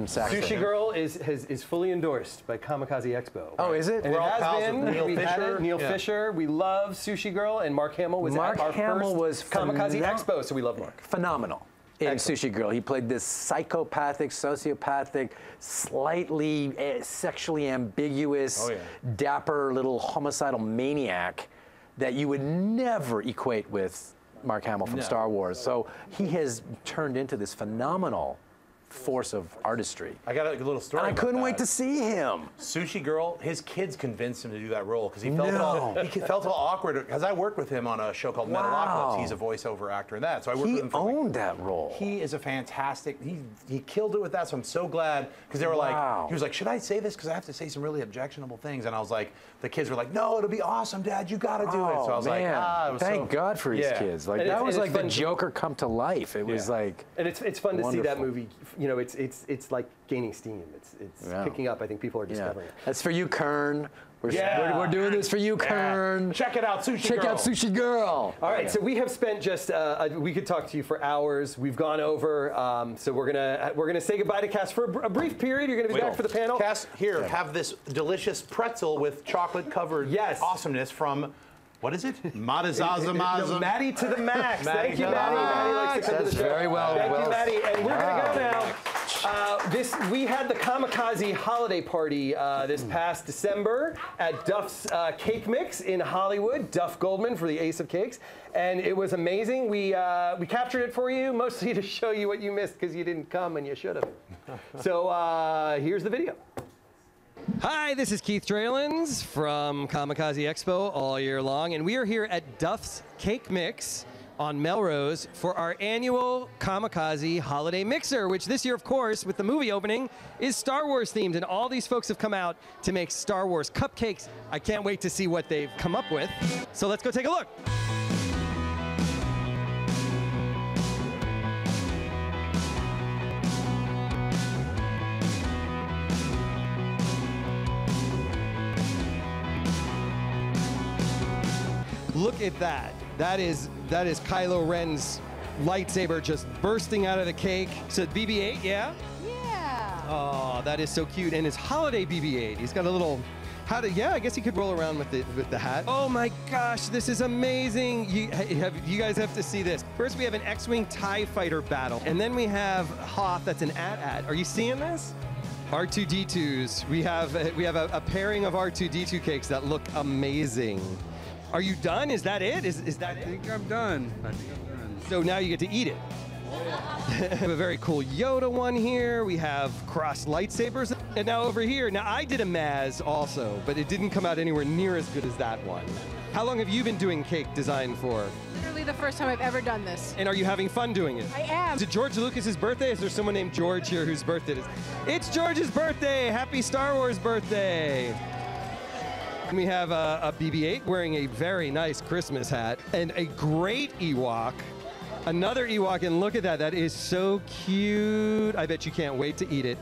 Speaker 3: Saxon.
Speaker 2: Sushi Girl is fully endorsed by Kamikaze Expo.
Speaker 3: Oh, is it?
Speaker 2: And
Speaker 1: We're all pals with Neil
Speaker 2: Fisher.
Speaker 1: Fisher.
Speaker 2: Had it, Neil Fisher. We love Sushi Girl, and Mark Hamill was at our first Kamikaze Expo, so we love Mark.
Speaker 3: Phenomenal. In Sushi Girl, he played this psychopathic, sociopathic, slightly sexually ambiguous, dapper little homicidal maniac that you would never equate with Mark Hamill from Star Wars. So he has turned into this phenomenal force of artistry.
Speaker 1: I got a little story.
Speaker 3: And I couldn't wait to see him.
Speaker 1: Sushi Girl, his kids convinced him to do that role because he felt all awkward. Because I worked with him on a show called Metalocalypse. He's a voiceover actor in that, so I worked with him. He
Speaker 3: owned that role.
Speaker 1: He is a fantastic. He killed it with that. So I'm so glad because they were like, he was like, should I say this because I have to say some really objectionable things? And I was like, the kids were like, no, it'll be awesome, Dad. You got to do it. So I was like,
Speaker 3: thank God for his kids. Like that was like the Joker come to life. It was like,
Speaker 2: and it's fun to see that movie. You know, it's like gaining steam. It's picking up. I think people are discovering it.
Speaker 3: That's for you, Kern. We're doing this for you, Kern.
Speaker 1: Check it out, Sushi Girl.
Speaker 3: Check out Sushi Girl.
Speaker 2: All right, so we have spent just we could talk to you for hours. We've gone over, so we're gonna say goodbye to Cass for a brief period. You're gonna be back for the panel.
Speaker 1: Cass, here, have this delicious pretzel with chocolate covered awesomeness from. What is it? Matazaza.
Speaker 2: Maddie to the max. Thank you, Maddie. Maddie likes to come to the show.
Speaker 3: Very well.
Speaker 2: Thank you, Maddie. And we're going to go now. We had the Kamikaze holiday party this past December at Duff's Cake Mix in Hollywood. Duff Goldman for the Ace of Cakes. And it was amazing. We captured it for you, mostly to show you what you missed because you didn't come and you should have. So here's the video. Hi, this is Keith Tralins from Comikaze Expo all year long, and we are here at Duff's Cake Mix on Melrose for our annual Kamikaze Holiday Mixer, which this year, of course, with the movie opening, is Star Wars themed, and all these folks have come out to make Star Wars cupcakes. I can't wait to see what they've come up with. So let's go take a look. Look at that. That is Kylo Ren's lightsaber just bursting out of the cake. So BB-8, yeah?
Speaker 5: Yeah.
Speaker 2: Oh, that is so cute. And his holiday BB-8. He's got a little. Yeah, I guess he could roll around with the hat. Oh my gosh, this is amazing. You guys have to see this. First, we have an X-Wing TIE Fighter battle. And then we have Hoth, that's an AT-AT. Are you seeing this? R2-D2s. We have a pairing of R2-D2 cakes that look amazing. Are you done? Is that it? Is that it?
Speaker 6: I think I'm done.
Speaker 2: So now you get to eat it. We have a very cool Yoda one here. We have crossed lightsabers. And now over here, now I did a Maz also, but it didn't come out anywhere near as good as that one. How long have you been doing cake design for?
Speaker 5: Literally the first time I've ever done this.
Speaker 2: And are you having fun doing it?
Speaker 5: I am.
Speaker 2: Is it George Lucas's birthday? Is there someone named George here whose birthday it is? It's George's birthday! Happy Star Wars birthday! We have a BB-8 wearing a very nice Christmas hat and a great Ewok. Another Ewok, and look at that. That is so cute. I bet you can't wait to eat it.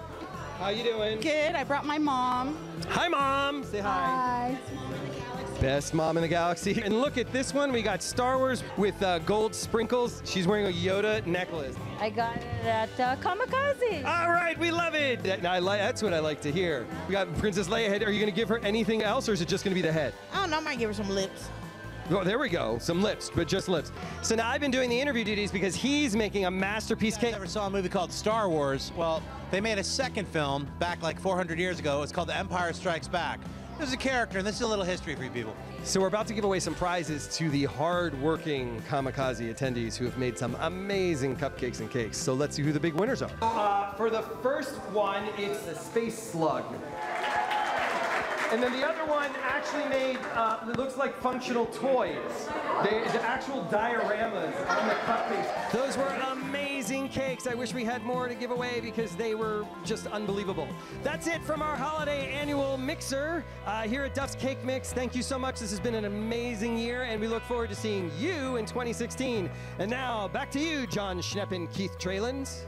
Speaker 2: How you doing?
Speaker 5: Good. I brought my mom.
Speaker 2: Hi, Mom. Say hi.
Speaker 5: Hi.
Speaker 2: Best mom in the galaxy. And look at this one. We got Star Wars with gold sprinkles. She's wearing a Yoda necklace.
Speaker 6: I got it at Comikaze.
Speaker 2: All right, we love it. That's what I like to hear. We got Princess Leia head. Are you going to give her anything else, or is it just going to be the head?
Speaker 5: I don't know. I might give her some lips.
Speaker 2: Oh, there we go. Some lips, but just lips. So now I've been doing the interview duties because he's making a masterpiece cake.
Speaker 7: I never saw a movie called Star Wars. Well, they made a second film back like 400 years ago. It's called The Empire Strikes Back. There's a character, and this is a little history for you people.
Speaker 2: So we're about to give away some prizes to the hard-working Kamikaze attendees who have made some amazing cupcakes and cakes. So let's see who the big winners are. For the first one, it's the Space Slug. And then the other one actually made, it looks like functional toys. The actual dioramas on the cupcakes. Those were amazing cakes. I wish we had more to give away because they were just unbelievable. That's it from our holiday annual mixer here at Duff's Cake Mix. Thank you so much. This has been an amazing year, and we look forward to seeing you in 2016. And now, back to you, John Schnepp and Keith Tralins.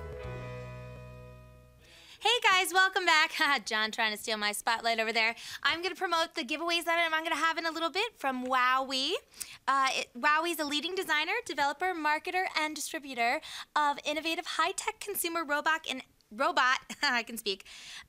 Speaker 4: Hey guys, welcome back. John trying to steal my spotlight over there. I'm going to promote the giveaways that I'm going to have in a little bit from WowWee. WowWee is a leading designer, developer, marketer, and distributor of innovative high-tech consumer I can speak,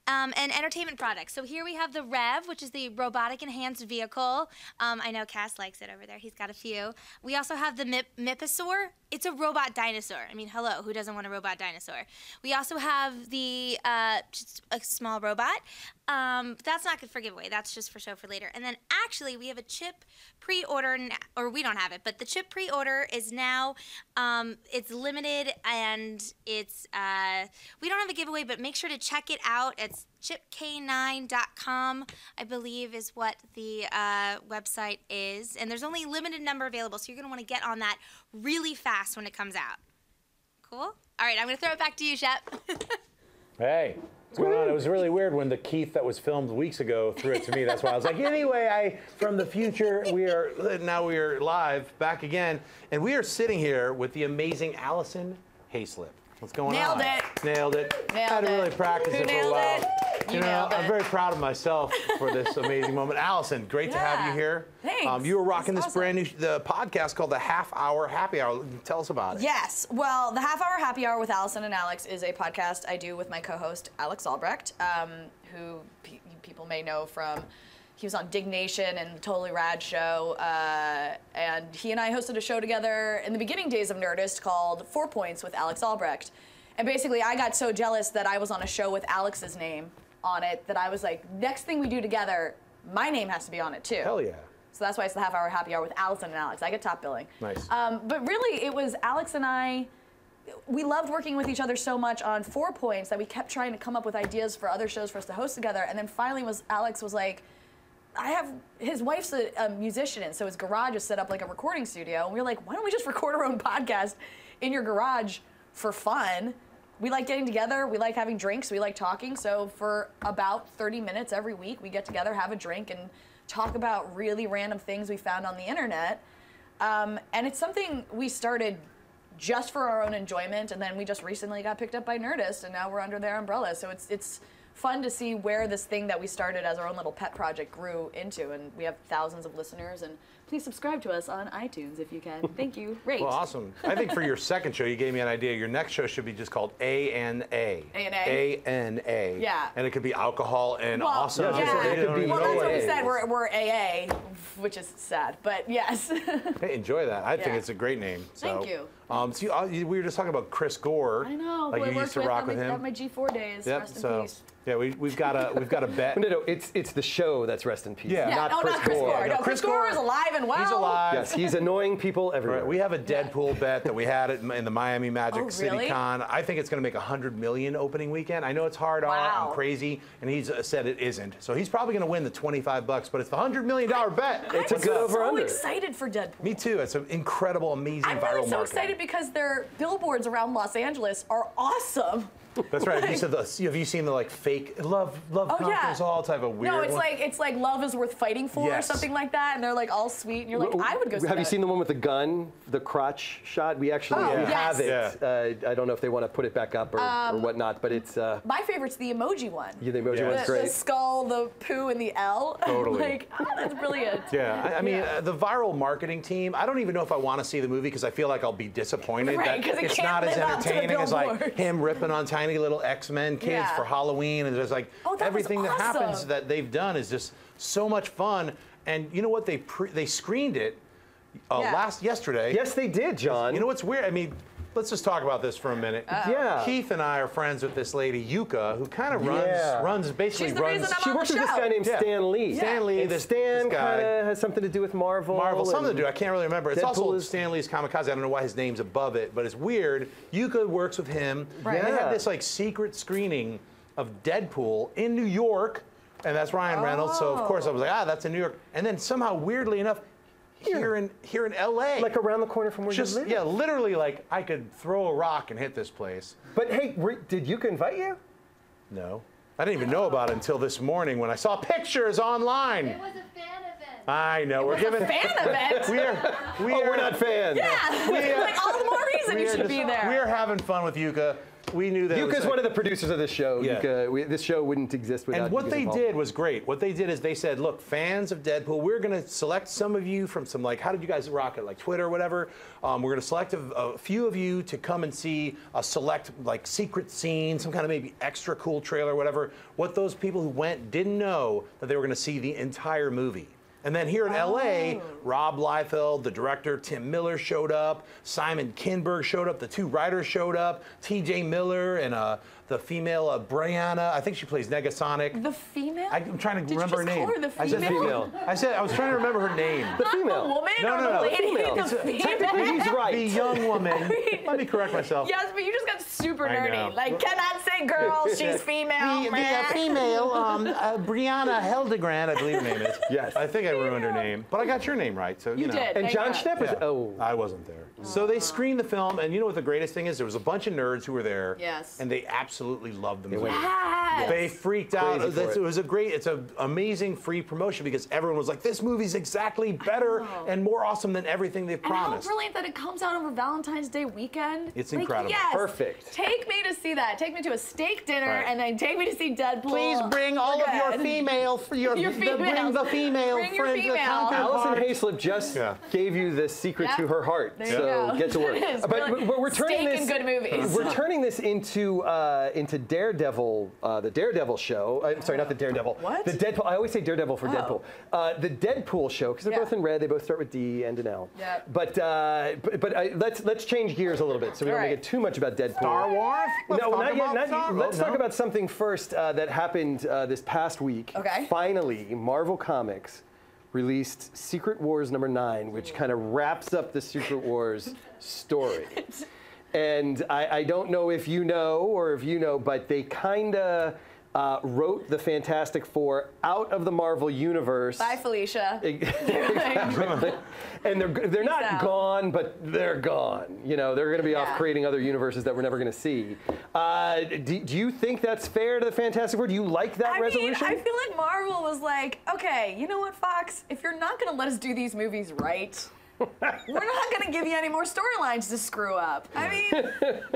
Speaker 4: and entertainment products. So here we have the Rev, which is the robotic enhanced vehicle. I know Cass likes it over there. He's got a few. We also have the Miposaur. It's a robot dinosaur. I mean, hello, who doesn't want a robot dinosaur? We also have the just a small robot. That's not good for giveaway. That's just for show for later. And then actually, we have a chip pre-order, or we don't have it, but the chip pre-order is now, it's limited, and it's, we don't have a giveaway, but make sure to check it out. It's chipk9.com, I believe is what the website is. And there's only a limited number available, so you're going to want to get on that really fast when it comes out. Cool? All right, I'm going to throw it back to you, Shep.
Speaker 1: Hey, what's going on? It was really weird when the Keith that was filmed weeks ago threw it to me. That's why I was like, anyway, from the future, now we are live, back again. And we are sitting here with the amazing Allisson Haislip. What's going on?
Speaker 8: Nailed it.
Speaker 1: Nailed it. I had to really practice it for a while. You know, I'm very proud of myself for this amazing moment. Allisson, great to have you here.
Speaker 8: Thanks.
Speaker 1: You were rocking this brand new podcast called the Half Hour Happy Hour. Tell us about it.
Speaker 8: Yes. Well, the Half Hour Happy Hour with Alison and Alex is a podcast I do with my co-host Alex Albrecht, who people may know from. He was on Dignation and Totally Rad Show, and he and I hosted a show together in the beginning days of Nerdist called 4 Points with Alex Albrecht. And basically, I got so jealous that I was on a show with Alex's name on it that I was like, next thing we do together, my name has to be on it too.
Speaker 1: Hell yeah.
Speaker 8: So that's why it's the Half Hour Happy Hour with Alison and Alex. I get top billing.
Speaker 1: Nice.
Speaker 8: But really, it was Alex and I. We loved working with each other so much on 4 Points that we kept trying to come up with ideas for other shows for us to host together. And then finally, Alex was like, his wife's a musician, and so his garage is set up like a recording studio. And we were like, why don't we just record our own podcast in your garage for fun? We like getting together, we like having drinks, we like talking. So for about 30 minutes every week, we get together, have a drink, and talk about really random things we found on the internet. And it's something we started just for our own enjoyment, and then we just recently got picked up by Nerdist, and now we're under their umbrella. So it's fun to see where this thing that we started as our own little pet project grew into, and we have thousands of listeners. And please subscribe to us on iTunes if you can. Thank you. Rate.
Speaker 1: Well, awesome. I think for your second show, you gave me an idea. Your next show should be just called A-N-A.
Speaker 8: A&A?
Speaker 1: A-N-A.
Speaker 8: Yeah.
Speaker 1: And it could be alcohol and awesome.
Speaker 8: Yeah.
Speaker 2: It could be
Speaker 8: well, that's what we
Speaker 1: A's.
Speaker 8: said. We're AA, which is sad, but yes.
Speaker 1: Hey, enjoy that. I think
Speaker 8: Yeah.
Speaker 1: it's a great name. So.
Speaker 8: Thank you.
Speaker 1: So we were just talking about Chris Gore.
Speaker 8: I know.
Speaker 1: Like
Speaker 8: who I
Speaker 1: you
Speaker 8: worked
Speaker 1: used to rock with him.
Speaker 8: at my G4 days.
Speaker 1: Yep.
Speaker 8: Rest in
Speaker 1: So
Speaker 8: peace.
Speaker 1: yeah, we've got a bet.
Speaker 2: No, it's the show that's rest in peace.
Speaker 1: Yeah.
Speaker 8: Yeah,
Speaker 1: not Chris
Speaker 8: Chris
Speaker 1: Gore.
Speaker 8: Gore.
Speaker 1: No,
Speaker 8: No, Chris Gore is alive and well.
Speaker 1: He's alive.
Speaker 2: Yes, he's annoying people everywhere.
Speaker 1: Right, we have a Deadpool bet that we had in the Miami Magic City
Speaker 8: really?
Speaker 1: Con. I think it's going to make $100 million opening weekend. I know it's hard.
Speaker 8: Wow.
Speaker 1: I'm crazy, and he's said it isn't. So he's probably going to win the $25, but it's the $100 million bet.
Speaker 2: It's a good
Speaker 8: I'm so
Speaker 2: over-under.
Speaker 8: excited for Deadpool.
Speaker 1: Me too. It's an incredible, amazing
Speaker 8: I'm
Speaker 1: viral
Speaker 8: really so
Speaker 1: marketing.
Speaker 8: excited because their billboards around Los Angeles are awesome.
Speaker 1: That's right. Have you seen the like fake love conquers all type of weird?
Speaker 8: No, it's
Speaker 1: one?
Speaker 8: like love is worth fighting for or something like that, and they're like all sweet, and you're like, I would go see that.
Speaker 2: Have you seen the one with the gun, the crotch shot? We actually we have it. I don't know if they want to put it back up or whatnot, but it's.
Speaker 8: My favorite's the emoji one.
Speaker 2: Yeah, the emoji one's great.
Speaker 8: The skull, the poo, and the L.
Speaker 1: Totally.
Speaker 8: Like, that's brilliant.
Speaker 1: Yeah, I mean, the viral marketing team, I don't even know if I want to see the movie because I feel like I'll be disappointed
Speaker 8: Right,
Speaker 1: that
Speaker 8: 'cause it
Speaker 1: it's
Speaker 8: can't
Speaker 1: not as
Speaker 8: live up to the
Speaker 1: entertaining as like
Speaker 8: billboards.
Speaker 1: him ripping on tiny little X-Men kids for Halloween, and there's like
Speaker 8: that was
Speaker 1: everything that happens
Speaker 8: awesome.
Speaker 1: that they've done is just so much fun. And you know what? They screened it yesterday.
Speaker 2: Yes, they did, John.
Speaker 1: You know what's weird? I mean, let's just talk about this for a minute.
Speaker 2: Yeah.
Speaker 1: Keith and I are friends with this lady, Yuka, who kind of basically
Speaker 8: She's the reason I'm
Speaker 2: She
Speaker 8: on
Speaker 2: works
Speaker 8: the
Speaker 2: with this
Speaker 8: show.
Speaker 2: guy named Stan Lee.
Speaker 1: Stan Lee,
Speaker 2: And
Speaker 1: this
Speaker 2: Stan
Speaker 1: guy.
Speaker 2: kind of has something to do with Marvel.
Speaker 1: Something to
Speaker 2: and
Speaker 1: do. I can't really remember. It's also
Speaker 2: Deadpool
Speaker 1: Stan Lee's Kamikaze. I don't know why his name's above it, but it's weird. Yuka works with him.
Speaker 8: Right.
Speaker 1: And they
Speaker 2: Yeah.
Speaker 1: had this like secret screening of Deadpool in New York, and that's Ryan Reynolds. So of course I was like, that's in New York. And then somehow, weirdly enough, here in LA,
Speaker 2: like around the corner from where you live.
Speaker 1: yeah, literally like I could throw a rock and hit this place.
Speaker 2: But hey, did Yuka invite you?
Speaker 1: No, I didn't even know about it until this morning when I saw pictures online.
Speaker 6: It was a fan event.
Speaker 1: I know. We're giving
Speaker 8: Fan event.
Speaker 1: we're
Speaker 2: not fans.
Speaker 8: Yeah. Like all the more reason you should be there.
Speaker 1: We are having fun with Yuka. We knew that.
Speaker 2: Yuka's one of the producers of this show.
Speaker 1: Yeah.
Speaker 2: Yuka, this show wouldn't exist without.
Speaker 1: And what
Speaker 2: Yuka's
Speaker 1: they
Speaker 2: involvement.
Speaker 1: did was great. What they did is they said, look, fans of Deadpool, we're going to select some of you from some, like, how did you guys rock it? Like Twitter or whatever. We're going to select a few of you to come and see a select, like, secret scene, some kind of maybe extra cool trailer or whatever. What those people who went didn't know that they were going to see the entire movie. And then here in LA, Rob Liefeld, the director, Tim Miller showed up, Simon Kinberg showed up, the two writers showed up, TJ Miller and the female Brianna, I think she plays Negasonic.
Speaker 8: The female?
Speaker 1: I'm trying to
Speaker 8: Did
Speaker 1: remember
Speaker 8: you
Speaker 1: her
Speaker 8: just
Speaker 1: name.
Speaker 8: call her the
Speaker 1: I said
Speaker 8: female?
Speaker 1: I was trying to remember her name.
Speaker 2: The
Speaker 8: Not
Speaker 2: female.
Speaker 8: the woman
Speaker 1: No,
Speaker 8: or
Speaker 1: no,
Speaker 8: the
Speaker 1: no.
Speaker 8: lady?
Speaker 2: Female.
Speaker 8: The
Speaker 2: Technically,
Speaker 8: female?
Speaker 2: he's right.
Speaker 1: The young woman. Let me correct myself.
Speaker 8: Yes, but you just got super
Speaker 1: I know.
Speaker 8: nerdy. Like, cannot say girl, she's female.
Speaker 1: The
Speaker 8: meh.
Speaker 1: female, Brianna Hildegrand, I believe her name is.
Speaker 2: Yes.
Speaker 1: I think I ruined her name, but I got your name right, so you know.
Speaker 8: did.
Speaker 2: And
Speaker 8: Thank
Speaker 2: John
Speaker 8: God.
Speaker 2: Schnepp was.
Speaker 1: Yeah.
Speaker 2: Oh.
Speaker 1: I wasn't there. So they screened the film, and you know what the greatest thing is? There was a bunch of nerds who were there.
Speaker 8: Yes.
Speaker 1: And they absolutely loved the movie.
Speaker 8: Yes.
Speaker 1: They freaked out.
Speaker 2: Crazy for it.
Speaker 1: It's an amazing free promotion because everyone was like, this movie's exactly better and more awesome than everything they've
Speaker 8: And how
Speaker 1: promised.
Speaker 8: brilliant that it comes out over Valentine's Day weekend.
Speaker 1: It's
Speaker 8: Like,
Speaker 1: incredible.
Speaker 8: Yes.
Speaker 2: Perfect.
Speaker 8: Take me to see that. Take me to a steak dinner
Speaker 1: Right.
Speaker 8: and then take me to see Deadpool.
Speaker 1: Please bring all of your
Speaker 8: Good.
Speaker 1: female,
Speaker 8: Your females.
Speaker 1: bring the female
Speaker 8: Bring your
Speaker 1: friends, the
Speaker 8: female.
Speaker 2: Allison
Speaker 1: counterpart.
Speaker 2: Haislip just
Speaker 1: Yeah.
Speaker 2: gave you the secret
Speaker 8: Yep.
Speaker 2: to her heart.
Speaker 8: There you
Speaker 2: So
Speaker 8: go.
Speaker 2: get to work.
Speaker 8: It is
Speaker 2: But
Speaker 8: brilliant.
Speaker 2: we're turning
Speaker 8: Steak
Speaker 2: this
Speaker 8: and good movies.
Speaker 2: We're turning this into Daredevil, the Daredevil show. I'm sorry, not the Daredevil.
Speaker 8: What?
Speaker 2: The Deadpool. I always say Daredevil for Deadpool. The Deadpool show because they're
Speaker 8: Yeah.
Speaker 2: both in red. They both start with D and an L.
Speaker 8: Yep.
Speaker 2: But let's change gears a little bit so we don't
Speaker 8: All
Speaker 2: make
Speaker 8: right.
Speaker 2: it too much about Deadpool.
Speaker 1: Star Wars? Let's
Speaker 2: No,
Speaker 1: talk
Speaker 2: not yet.
Speaker 1: about
Speaker 2: Not
Speaker 1: Star
Speaker 2: yet.
Speaker 1: Wars.
Speaker 2: Let's talk about something first that happened this past week.
Speaker 8: Okay.
Speaker 2: Finally, Marvel Comics released Secret Wars #9, which kind of wraps up the Secret Wars story. And I don't know if you know or if you know, but they kind of wrote the Fantastic Four out of the Marvel universe.
Speaker 8: Bye, Felicia.
Speaker 2: Exactly. And they're not
Speaker 8: out.
Speaker 2: gone, but they're gone. You know, they're going to be off
Speaker 8: Yeah.
Speaker 2: creating other universes that we're never going to see. Do you think that's fair to the Fantastic Four? Do you like that resolution?
Speaker 8: I feel like Marvel was like, okay, you know what, Fox? If you're not going to let us do these movies right, we're not going to give you any more storylines to screw up. I mean,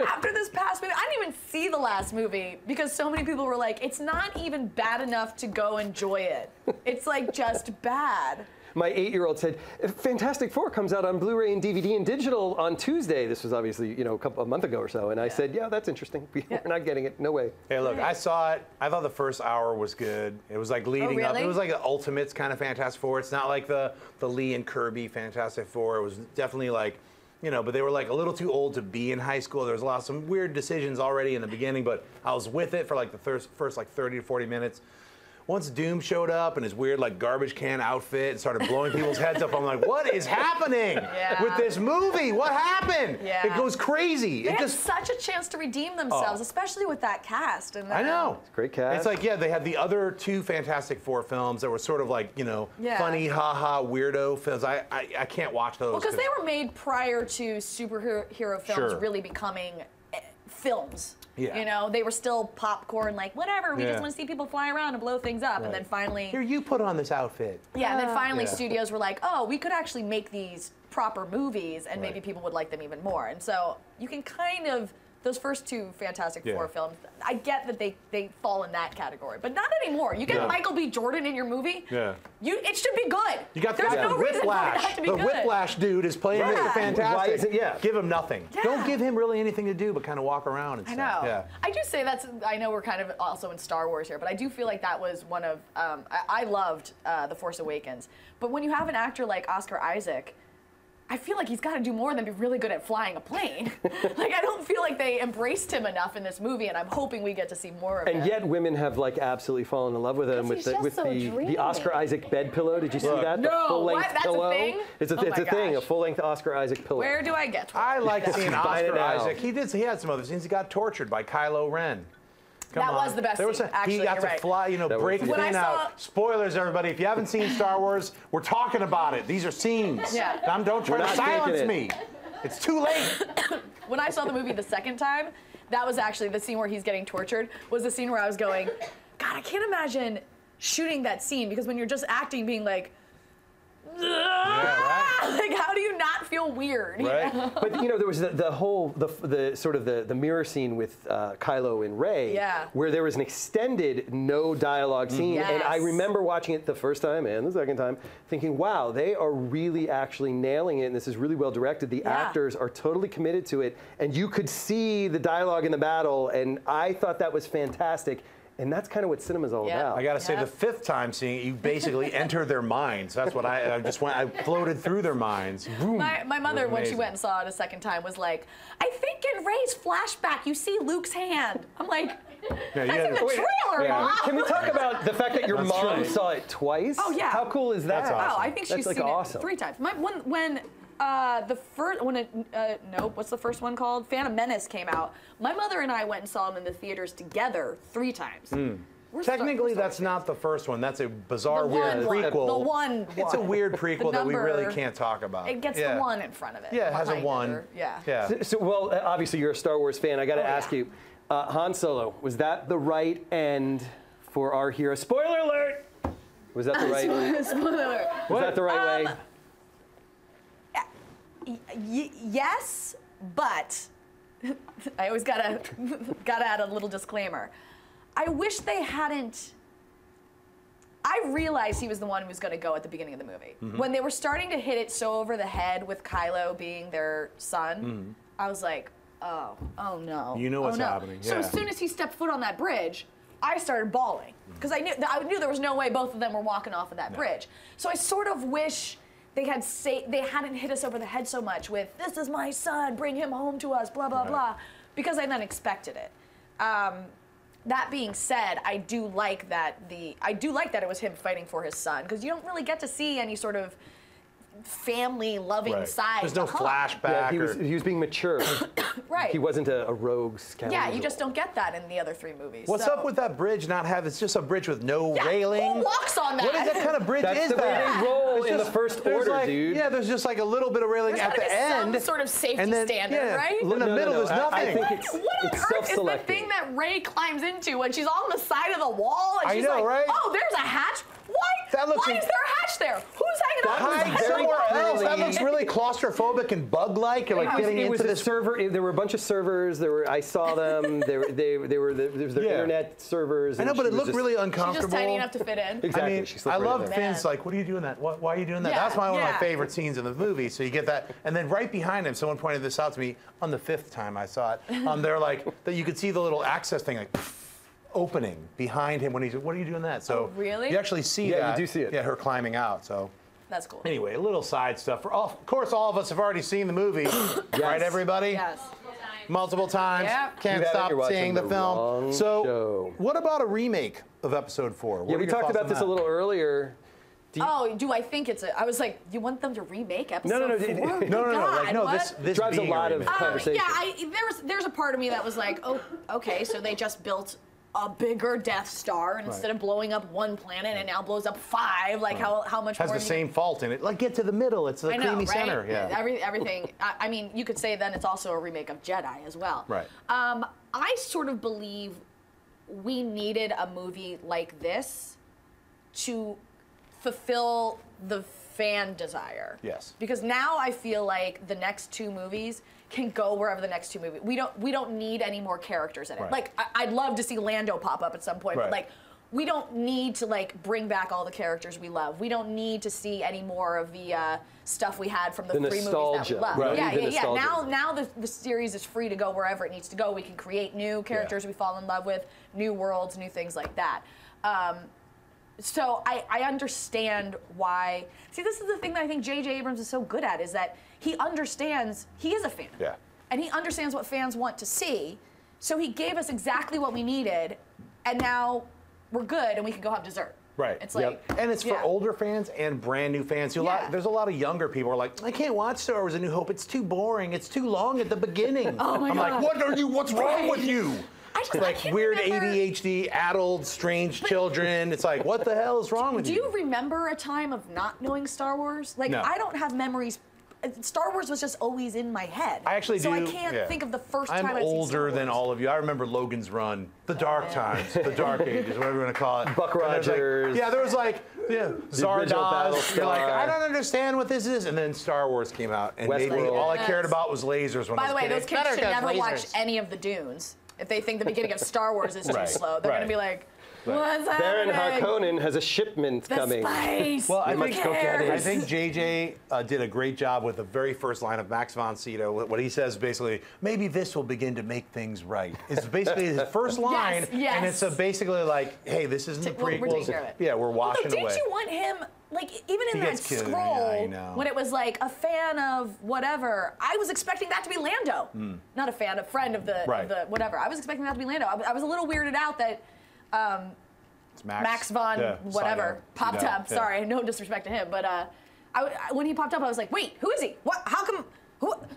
Speaker 8: after this past movie, I didn't even see the last movie because so many people were like, it's not even bad enough to go enjoy it. It's like just bad.
Speaker 2: My 8-year-old said, Fantastic Four comes out on Blu-ray and DVD and digital on Tuesday. This was obviously, a month ago or so. And I said, yeah, that's interesting. We're not getting it. No way.
Speaker 1: Hey, look, I saw it. I thought the first hour was good. It was like leading up.
Speaker 8: really?
Speaker 1: It was like the Ultimates kind of Fantastic Four. It's not like the Lee and Kirby Fantastic Four. It was definitely like, but they were like a little too old to be in high school. There was some weird decisions already in the beginning, but I was with it for like the first like 30 to 40 minutes. once Doom showed up in his weird like garbage can outfit and started blowing people's heads up, I'm like, what is happening with this movie? What happened? It goes crazy.
Speaker 8: They had such a chance to redeem themselves, especially with that cast. And
Speaker 1: I know.
Speaker 2: It's a great cast.
Speaker 1: It's like, they had the other 2 Fantastic Four films that were sort of like, funny, haha, weirdo films. I can't watch those.
Speaker 8: Well, because they were made prior to superhero films really becoming films. They were still popcorn, like, whatever, we just want to see people fly around and blow things up. And then finally...
Speaker 1: Here, you put on this outfit.
Speaker 8: Yeah, and then finally studios were like, oh, we could actually make these proper movies and maybe people would like them even more. And so you can kind of... Those first 2 Fantastic Four films, I get that they fall in that category, but not anymore. You get Michael B. Jordan in your movie, it should be good.
Speaker 1: You got
Speaker 8: There's no reason for
Speaker 1: Whiplash.
Speaker 8: it not to be
Speaker 1: The
Speaker 8: good.
Speaker 1: Whiplash dude is playing Mr. Fantastic.
Speaker 2: Why is it,
Speaker 1: Give him nothing. Don't give him really anything to do but kind of walk around and stuff.
Speaker 8: I know. I do say I know we're kind of also in Star Wars here, but I do feel like that was one of, I loved The Force Awakens, but when you have an actor like Oscar Isaac, I feel like he's got to do more than be really good at flying a plane. Like, I don't feel like they embraced him enough in this movie, and I'm hoping we get to see more of him.
Speaker 2: And yet women have like absolutely fallen in love with him with the Oscar Isaac bed pillow. Did you see that?
Speaker 8: No,
Speaker 2: the full-length
Speaker 8: That's
Speaker 2: pillow.
Speaker 8: a thing?
Speaker 2: It's a thing, a full-length Oscar Isaac pillow.
Speaker 8: Where do I get one?
Speaker 1: I like seeing Oscar
Speaker 2: now.
Speaker 1: Isaac. He had some other scenes. He got tortured by Kylo Ren.
Speaker 8: That was the best scene, actually,
Speaker 1: he got
Speaker 8: you're
Speaker 1: to
Speaker 8: right.
Speaker 1: fly, break the thing out. Spoilers, everybody. If you haven't seen Star Wars, we're talking about it. These are scenes. Don't try to silence me. It's too late.
Speaker 8: When I saw the movie the second time, that was actually the scene where he's getting tortured, was the scene where I was going, God, I can't imagine shooting that scene, because when you're just acting, being like, like, how do you not feel weird?
Speaker 1: Right.
Speaker 2: But there was the sort of the mirror scene with Kylo and Rey, where there was an extended no dialogue scene, and I remember watching it the first time and the second time, thinking, wow, they are really actually nailing it, and this is really well directed. The actors are totally committed to it, and you could see the dialogue in the battle, and I thought that was fantastic. And that's kind of what cinema's all about.
Speaker 1: I got to say, the 5th time seeing it, you basically enter their minds. That's what I floated through their minds. Boom.
Speaker 8: My mother, when she went and saw it a second time, was like, I think in Rey's flashback, you see Luke's hand. I'm like, that's in the trailer, Mom.
Speaker 2: Can we talk about the fact that your mom saw it twice?
Speaker 8: Oh, yeah.
Speaker 2: How cool is that?
Speaker 1: That's awesome.
Speaker 8: Oh, I think she's seen it 3 times. What's the first one called? Phantom Menace came out. My mother and I went and saw them in the theaters together 3 times.
Speaker 1: Technically, that's not the first one. That's a bizarre, weird prequel.
Speaker 8: The one.
Speaker 1: It's a weird prequel that we really can't talk about.
Speaker 8: It gets the 1 in front of it.
Speaker 1: Yeah, it has a 1.
Speaker 8: So,
Speaker 2: well, obviously, you're a Star Wars fan. I got to ask you, Han Solo, was that the right end for our hero? Spoiler alert! Was that the right way?
Speaker 8: Spoiler alert.
Speaker 2: Was that the right way?
Speaker 8: Yes, but I always gotta add a little disclaimer. I wish they hadn't. I realized he was the one who was going to go at the beginning of the movie. When they were starting to hit it so over the head with Kylo being their son, I was like, oh no.
Speaker 1: You know what's happening.
Speaker 8: So as soon as he stepped foot on that bridge, I started bawling because I knew there was no way both of them were walking off of that bridge. So I sort of wish they hadn't hit us over the head so much with, this is my son, bring him home to us, blah, blah, blah, because I then expected it. That being said, I do like that it was him fighting for his son, because you don't really get to see any sort of family-loving side.
Speaker 1: There's no flashback.
Speaker 2: Yeah, he was being mature.
Speaker 8: Right.
Speaker 2: He wasn't a rogue scoundrel.
Speaker 8: Yeah, you just don't get that in the other 3 movies.
Speaker 1: What's up with that bridge not having, it's just a bridge with no railing?
Speaker 8: Who walks on that?
Speaker 1: What is that kind of bridge?
Speaker 2: That's the way they roll in the First Order, dude.
Speaker 1: Yeah, there's just like a little bit of railing at the end.
Speaker 8: Some sort of safety standard, right?
Speaker 1: In the middle, there's nothing.
Speaker 2: I think
Speaker 8: what on earth is the thing that Rey climbs into when she's on the side of the wall and she's like,
Speaker 1: right?
Speaker 8: oh, there's a hatch? Why is there a hatch there? Who's hanging out?
Speaker 1: Somewhere else. That looks really claustrophobic and bug-like. You're like getting into this
Speaker 2: server. There were a bunch of servers. I saw them. There was their internet servers.
Speaker 1: I know, but it looked really uncomfortable.
Speaker 8: She's just tiny enough to fit in.
Speaker 2: Exactly.
Speaker 1: I mean, I love Finn's like, what are you doing that? Why are you doing that? That's one of my favorite scenes in the movie. So you get that, and then right behind him, someone pointed this out to me on the 5th time I saw it. They're like that. You could see the little access thing like opening behind him when he's. What are you doing that? So
Speaker 8: really,
Speaker 1: you actually see that.
Speaker 2: Yeah, you do see it.
Speaker 1: Yeah, her climbing out. So.
Speaker 8: That's cool.
Speaker 1: Anyway, a little side stuff. Of course, all of us have already seen the movie, right, everybody?
Speaker 8: Yes.
Speaker 1: Multiple times.
Speaker 8: Yep.
Speaker 1: Can't stop seeing the film. So, what about a remake? of Episode 4.
Speaker 2: Yeah, we talked about this a little earlier.
Speaker 8: Do I think it's I was like, you want them to remake Episode 4?
Speaker 1: No. This
Speaker 2: drives a lot of conversation.
Speaker 8: There's a part of me that was like, oh, okay, so they just built a bigger Death Star, and instead of blowing up one planet, it now blows up 5. Like how much
Speaker 1: has
Speaker 8: more?
Speaker 1: Has the same fault in it. Like get to the middle. It's the creamy center. Yeah.
Speaker 8: Everything. I mean, you could say then it's also a remake of Jedi as well.
Speaker 1: Right.
Speaker 8: I sort of believe we needed a movie like this to fulfill the fan desire.
Speaker 1: Yes.
Speaker 8: Because now I feel like the next 2 movies can go wherever the next 2 movies. We don't need any more characters in it.
Speaker 1: Right.
Speaker 8: Like I'd love to see Lando pop up at some point, but like we don't need to like bring back all the characters we love. We don't need to see any more of the stuff we had from the 3 movies that we love.
Speaker 2: Right.
Speaker 8: Yeah. Now the series is free to go wherever it needs to go. We can create new characters we fall in love with, new worlds, new things like that. So I understand why. See, this is the thing that I think J.J. Abrams is so good at, is that he understands, he is a fan.
Speaker 1: Yeah.
Speaker 8: And he understands what fans want to see. So he gave us exactly what we needed, and now we're good and we can go have dessert.
Speaker 1: Right.
Speaker 8: It's like,
Speaker 1: and it's for older fans and brand new fans. There's a lot of younger people who are like, I can't watch Star Wars: A New Hope. It's too boring. It's too long at the beginning.
Speaker 8: Oh my God.
Speaker 1: Like, what's wrong with you?
Speaker 8: I
Speaker 1: weird
Speaker 8: remember.
Speaker 1: ADHD, addled, strange children. It's like, what the hell is wrong with you?
Speaker 8: Do you remember a time of not knowing Star Wars? Like,
Speaker 1: No.
Speaker 8: I don't have memories. Star Wars was just always in my head.
Speaker 1: I actually
Speaker 8: so
Speaker 1: do.
Speaker 8: I can't think of the first time
Speaker 1: I'm
Speaker 8: I'd seen Star
Speaker 1: older
Speaker 8: Wars.
Speaker 1: than all of you. I remember Logan's Run, the dark times, the dark ages, whatever you want to call it.
Speaker 2: Buck Rogers.
Speaker 1: There was Zardoz.
Speaker 2: Battlestar.
Speaker 1: You're like, I don't understand what this is. And then Star Wars came out, and maybe all I cared about was lasers when
Speaker 8: By
Speaker 1: I
Speaker 8: the
Speaker 1: was
Speaker 8: way,
Speaker 1: kidding.
Speaker 8: those kids should never watch any of the Dunes. If they think the beginning of Star Wars is too slow, they're going to be like, what's
Speaker 2: Baron
Speaker 8: happening?
Speaker 2: Harkonnen has a shipment coming.
Speaker 8: Spice.
Speaker 1: Well,
Speaker 8: I
Speaker 1: think JJ did a great job with the very first line of Max von Sydow. What he says basically, maybe this will begin to make things right. It's basically his first line, and it's basically like, hey, this isn't the prequels.
Speaker 8: We're taking care of it.
Speaker 1: Yeah, we're washing
Speaker 8: Didn't
Speaker 1: away.
Speaker 8: you want him, like, even in
Speaker 1: He
Speaker 8: that
Speaker 1: gets killed.
Speaker 8: scroll,
Speaker 1: Yeah, I know.
Speaker 8: when it was like a fan of whatever, I was expecting that to be Lando. Not a fan, a friend of the, whatever. I was expecting that to be Lando. I was a little weirded out that Max von whatever popped up. Sorry, no disrespect to him, but when he popped up, I was like, wait, who is he? What? How come?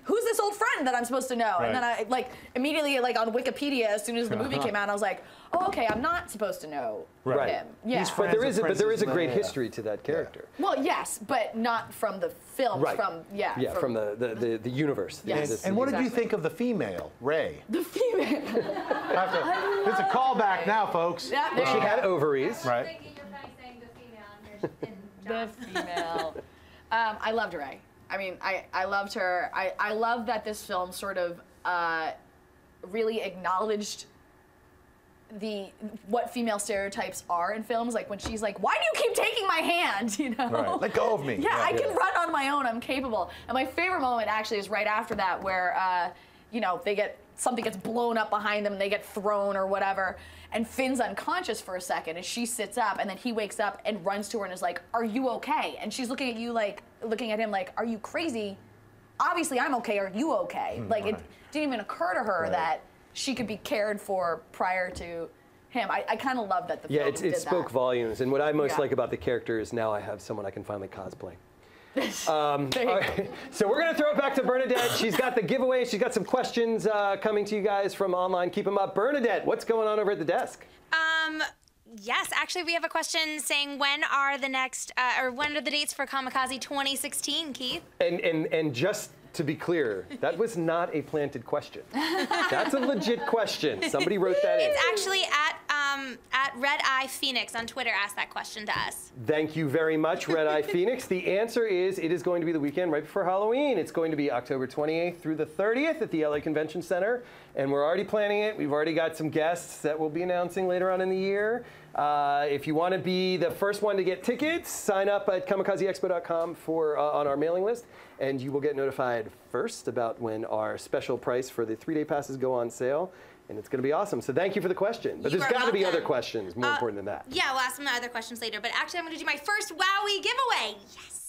Speaker 8: Who's this old friend that I'm supposed to know? And then I immediately on Wikipedia, as soon as the movie came out, I was like, oh, okay, I'm not supposed to know him. Yeah.
Speaker 2: But there is a great history to that character.
Speaker 8: Well, yes, but not from the film.
Speaker 2: Right.
Speaker 8: From
Speaker 2: from the universe.
Speaker 8: Yes.
Speaker 1: And what did you think of the female, Rey?
Speaker 8: The female.
Speaker 1: It's a callback now, folks.
Speaker 8: Yeah,
Speaker 2: Well, she had ovaries.
Speaker 4: I
Speaker 1: Right.
Speaker 4: think you're kind of saying the female in
Speaker 8: The female. I loved Rey. I mean, I loved her. I love that this film sort of really acknowledged what female stereotypes are in films. Like when she's like, why do you keep taking my hand? You know?
Speaker 1: Right. Let go of me.
Speaker 8: Yeah, I can run on my own. I'm capable. And my favorite moment actually is right after that, where something gets blown up behind them and they get thrown or whatever. And Finn's unconscious for a second, and she sits up, and then he wakes up and runs to her and is like, "Are you okay?" And she's looking at him like, "Are you crazy? Obviously, I'm okay. Are you okay?" It didn't even occur to her that she could be cared for prior to him. I kind of love that the film did that.
Speaker 2: It spoke volumes. And what I most like about the character is now I have someone I can finally cosplay. All right. So we're going to throw it back to Bernadette. She's got the giveaway. She's got some questions coming to you guys from online. Keep them up. Bernadette, what's going on over at the desk?
Speaker 4: Yes, actually, we have a question saying when are the dates for Kamikaze 2016, Keith?
Speaker 2: And just to be clear, that was not a planted question. That's a legit question. Somebody wrote that in.
Speaker 4: It's actually at Red Eye Phoenix on Twitter asked that question to us.
Speaker 2: Thank you very much, Red Eye Phoenix. The answer is it is going to be the weekend right before Halloween. It's going to be October 28th through the 30th at the LA Convention Center, and we're already planning it. We've already got some guests that we'll be announcing later on in the year. If you want to be the first one to get tickets, sign up at kamikazeexpo.com on our mailing list, and you will get notified first about when our special price for the 3-day passes go on sale. And it's going to be awesome. So thank you for the question. But there's got to be other questions more important than that.
Speaker 4: Yeah, we'll ask some other questions later. But actually, I'm going to do my first Wowie giveaway. Yes.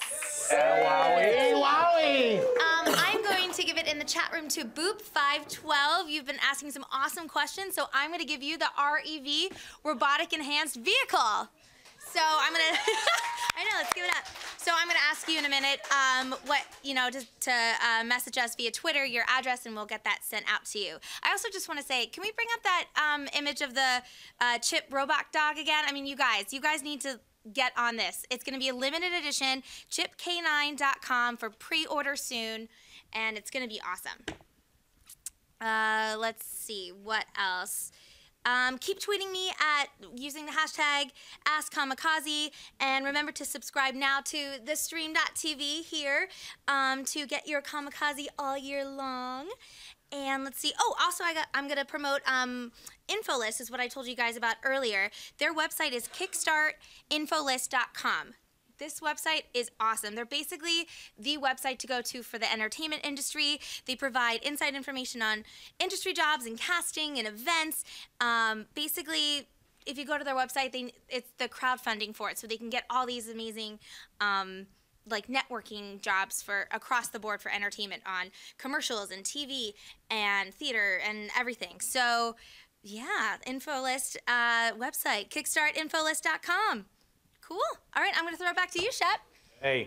Speaker 1: Wowie, Wowie.
Speaker 4: I'm going to give it in the chat room to Boop512. You've been asking some awesome questions, so I'm going to give you the REV, Robotic Enhanced Vehicle. So I'm going to, I know, let's give it up. So I'm going to ask you in a minute to message us via Twitter, your address, and we'll get that sent out to you. I also just want to say, can we bring up that image of the Chip robot dog again? I mean, you guys need to get on this. It's going to be a limited edition, chipk9.com for pre-order soon, and it's going to be awesome. Let's see, what else? Keep tweeting me using the hashtag AskKamikaze, and remember to subscribe now to theStream.tv here to get your Kamikaze all year long. And let's see. Oh, also I'm gonna promote InfoList is what I told you guys about earlier. Their website is kickstartinfolist.com. This website is awesome. They're basically the website to go to for the entertainment industry. They provide inside information on industry jobs and casting and events. Basically, if you go to their website, it's the crowdfunding for it, so they can get all these amazing like networking jobs for across the board for entertainment on commercials and TV and theater and everything. So yeah, InfoList website, kickstartinfolist.com. Cool. All right, I'm going to throw it back to you, Shep.
Speaker 1: Hey,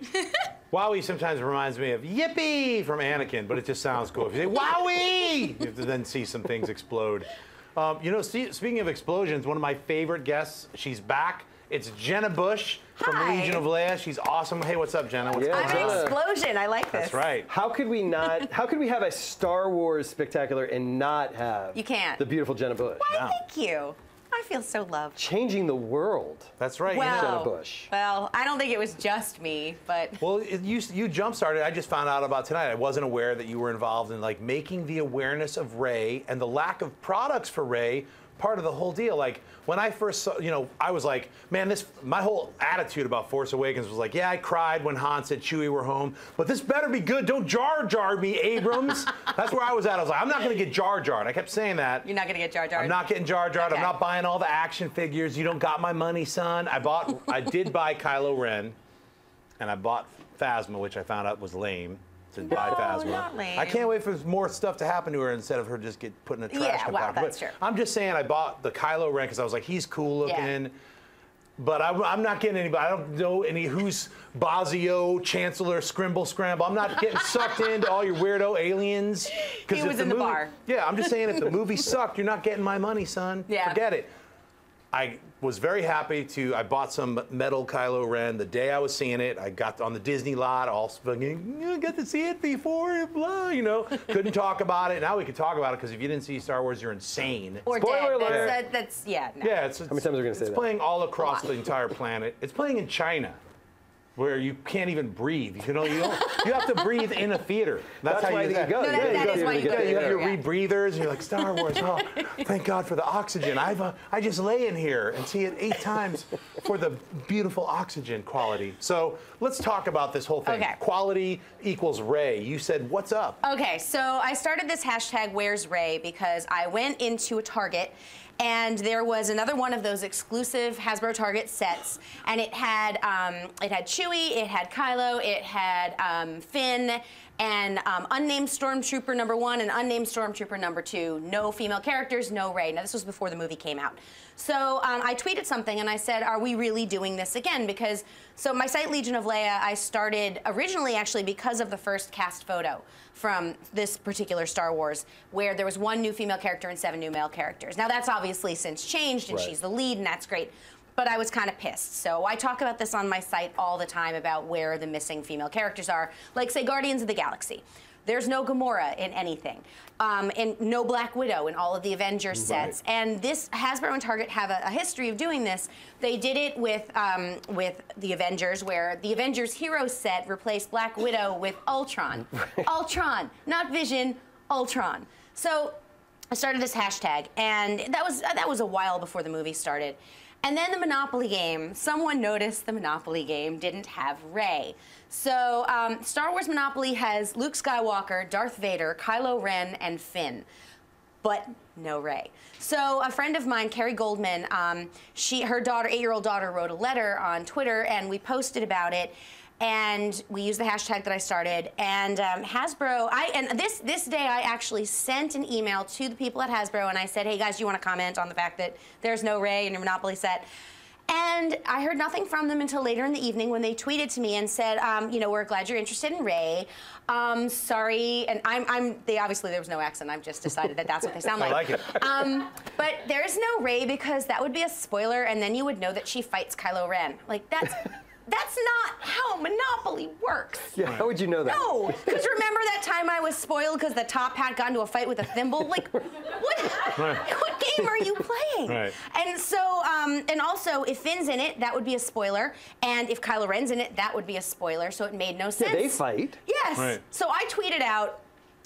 Speaker 1: Wowie sometimes reminds me of Yippee from Anakin, but it just sounds cool. If you say Wowie, you have to then see some things explode. You know, speaking of explosions, one of my favorite guests, she's back. It's Jenna Busch from Legion of Leia. She's awesome. Hey, what's up, Jenna? What's
Speaker 9: I'm an explosion. I like this.
Speaker 1: That's right.
Speaker 2: How could we have a Star Wars spectacular and not have the beautiful Jenna Busch?
Speaker 9: Why, thank you. I feel so loved.
Speaker 2: Changing the world.
Speaker 1: That's right.
Speaker 9: Well,
Speaker 1: Jenna
Speaker 2: Busch.
Speaker 9: Well, I don't think it was just me, but.
Speaker 1: Well, you jump-started. I just found out about tonight. I wasn't aware that you were involved in like making the awareness of Rey and the lack of products for Rey part of the whole deal. Like when I first saw, I was like, man, my whole attitude about Force Awakens was like, yeah, I cried when Han said Chewie were home, but this better be good. Don't Jar Jar me, Abrams. That's where I was at. I was like, I'm not going to get Jar Jarred. I kept saying that.
Speaker 9: You're not going to get Jar Jarred?
Speaker 1: I'm not getting Jar Jarred.
Speaker 9: Okay.
Speaker 1: I'm not buying all the action figures. You don't got my money, son. I did buy Kylo Ren, and I bought Phasma, which I found out was lame. To buy Phasma.
Speaker 9: Not lame.
Speaker 1: I can't wait for more stuff to happen to her instead of her just get put in a trash compactor.
Speaker 9: Well, that's true.
Speaker 1: I'm just saying I bought the Kylo Ren because I was like, he's cool looking. But I'm not getting anybody. I don't know any who's Bozio, Chancellor, Scrimble Scramble. I'm not getting sucked into all your weirdo aliens.
Speaker 9: He was in the bar.
Speaker 1: Yeah, I'm just saying if the movie sucked, you're not getting my money, son.
Speaker 9: Yeah.
Speaker 1: Forget it. I was very happy I bought some metal Kylo Ren the day I was seeing it. I got on the Disney lot, all fucking, got to see it before, blah, Couldn't talk about it. Now we can talk about it because if you didn't see Star Wars, you're insane.
Speaker 9: Or
Speaker 2: Spoiler
Speaker 9: dead.
Speaker 2: alert.
Speaker 9: That's no.
Speaker 1: Yeah,
Speaker 2: How many times are we going to say that?
Speaker 1: It's playing all across the entire planet. It's playing in China, where you can't even breathe. You have to breathe in a theater. That's how you go.
Speaker 9: No, that is why you go.
Speaker 1: You have your rebreathers, and you're like, Star Wars, oh, thank God for the oxygen. I just lay in here and see it 8 times for the beautiful oxygen quality. So let's talk about this whole thing.
Speaker 9: Okay.
Speaker 1: Quality equals Rey. You said, what's up?
Speaker 9: Okay, so I started this hashtag Where's Rey because I went into a Target and there was another one of those exclusive Hasbro Target sets, and it had Chewie, it had Kylo, it had Finn, and unnamed Stormtrooper number 1 and unnamed Stormtrooper number 2. No female characters, no Rey. Now this was before the movie came out. So I tweeted something and I said, are we really doing this again? Because, so my site Legion of Leia, I started originally actually because of the first cast photo from this particular Star Wars, where there was 1 new female character and 7 new male characters. Now that's obviously since changed and she's the lead and that's great. But I was kind of pissed. So I talk about this on my site all the time about where the missing female characters are. Like, say, Guardians of the Galaxy. There's no Gamora in anything. And no Black Widow in all of the Avengers sets. And this, Hasbro and Target have a history of doing this. They did it with the Avengers, where the Avengers Hero set replaced Black Widow with Ultron. Ultron, not Vision, Ultron. So I started this hashtag, and that was a while before the movie started. And then the Monopoly game, someone noticed the Monopoly game didn't have Rey. So Star Wars Monopoly has Luke Skywalker, Darth Vader, Kylo Ren, and Finn. But no Rey. So a friend of mine, Carrie Goldman, her daughter, 8-year-old daughter, wrote a letter on Twitter, and we posted about it. And we used the hashtag that I started. And Hasbro, this day I actually sent an email to the people at Hasbro, and I said, hey guys, do you want to comment on the fact that there's no Rey in your Monopoly set? And I heard nothing from them until later in the evening when they tweeted to me and said, you know, we're glad you're interested in Rey. Sorry, and they obviously there was no accent. I've just decided that that's what they sound like.
Speaker 1: I like it.
Speaker 9: But there's no Rey because that would be a spoiler, and then you would know that she fights Kylo Ren. Like that's not how Monopoly works.
Speaker 2: Yeah, how would you know that?
Speaker 9: No, because remember that time I was spoiled because the top hat got into a fight with a thimble? Like, what game are you playing?
Speaker 1: Right.
Speaker 9: And so, and also, if Finn's in it, that would be a spoiler. And if Kylo Ren's in it, that would be a spoiler, so it made no sense.
Speaker 2: Yeah, they fight.
Speaker 9: Yes.
Speaker 1: Right.
Speaker 9: So I tweeted out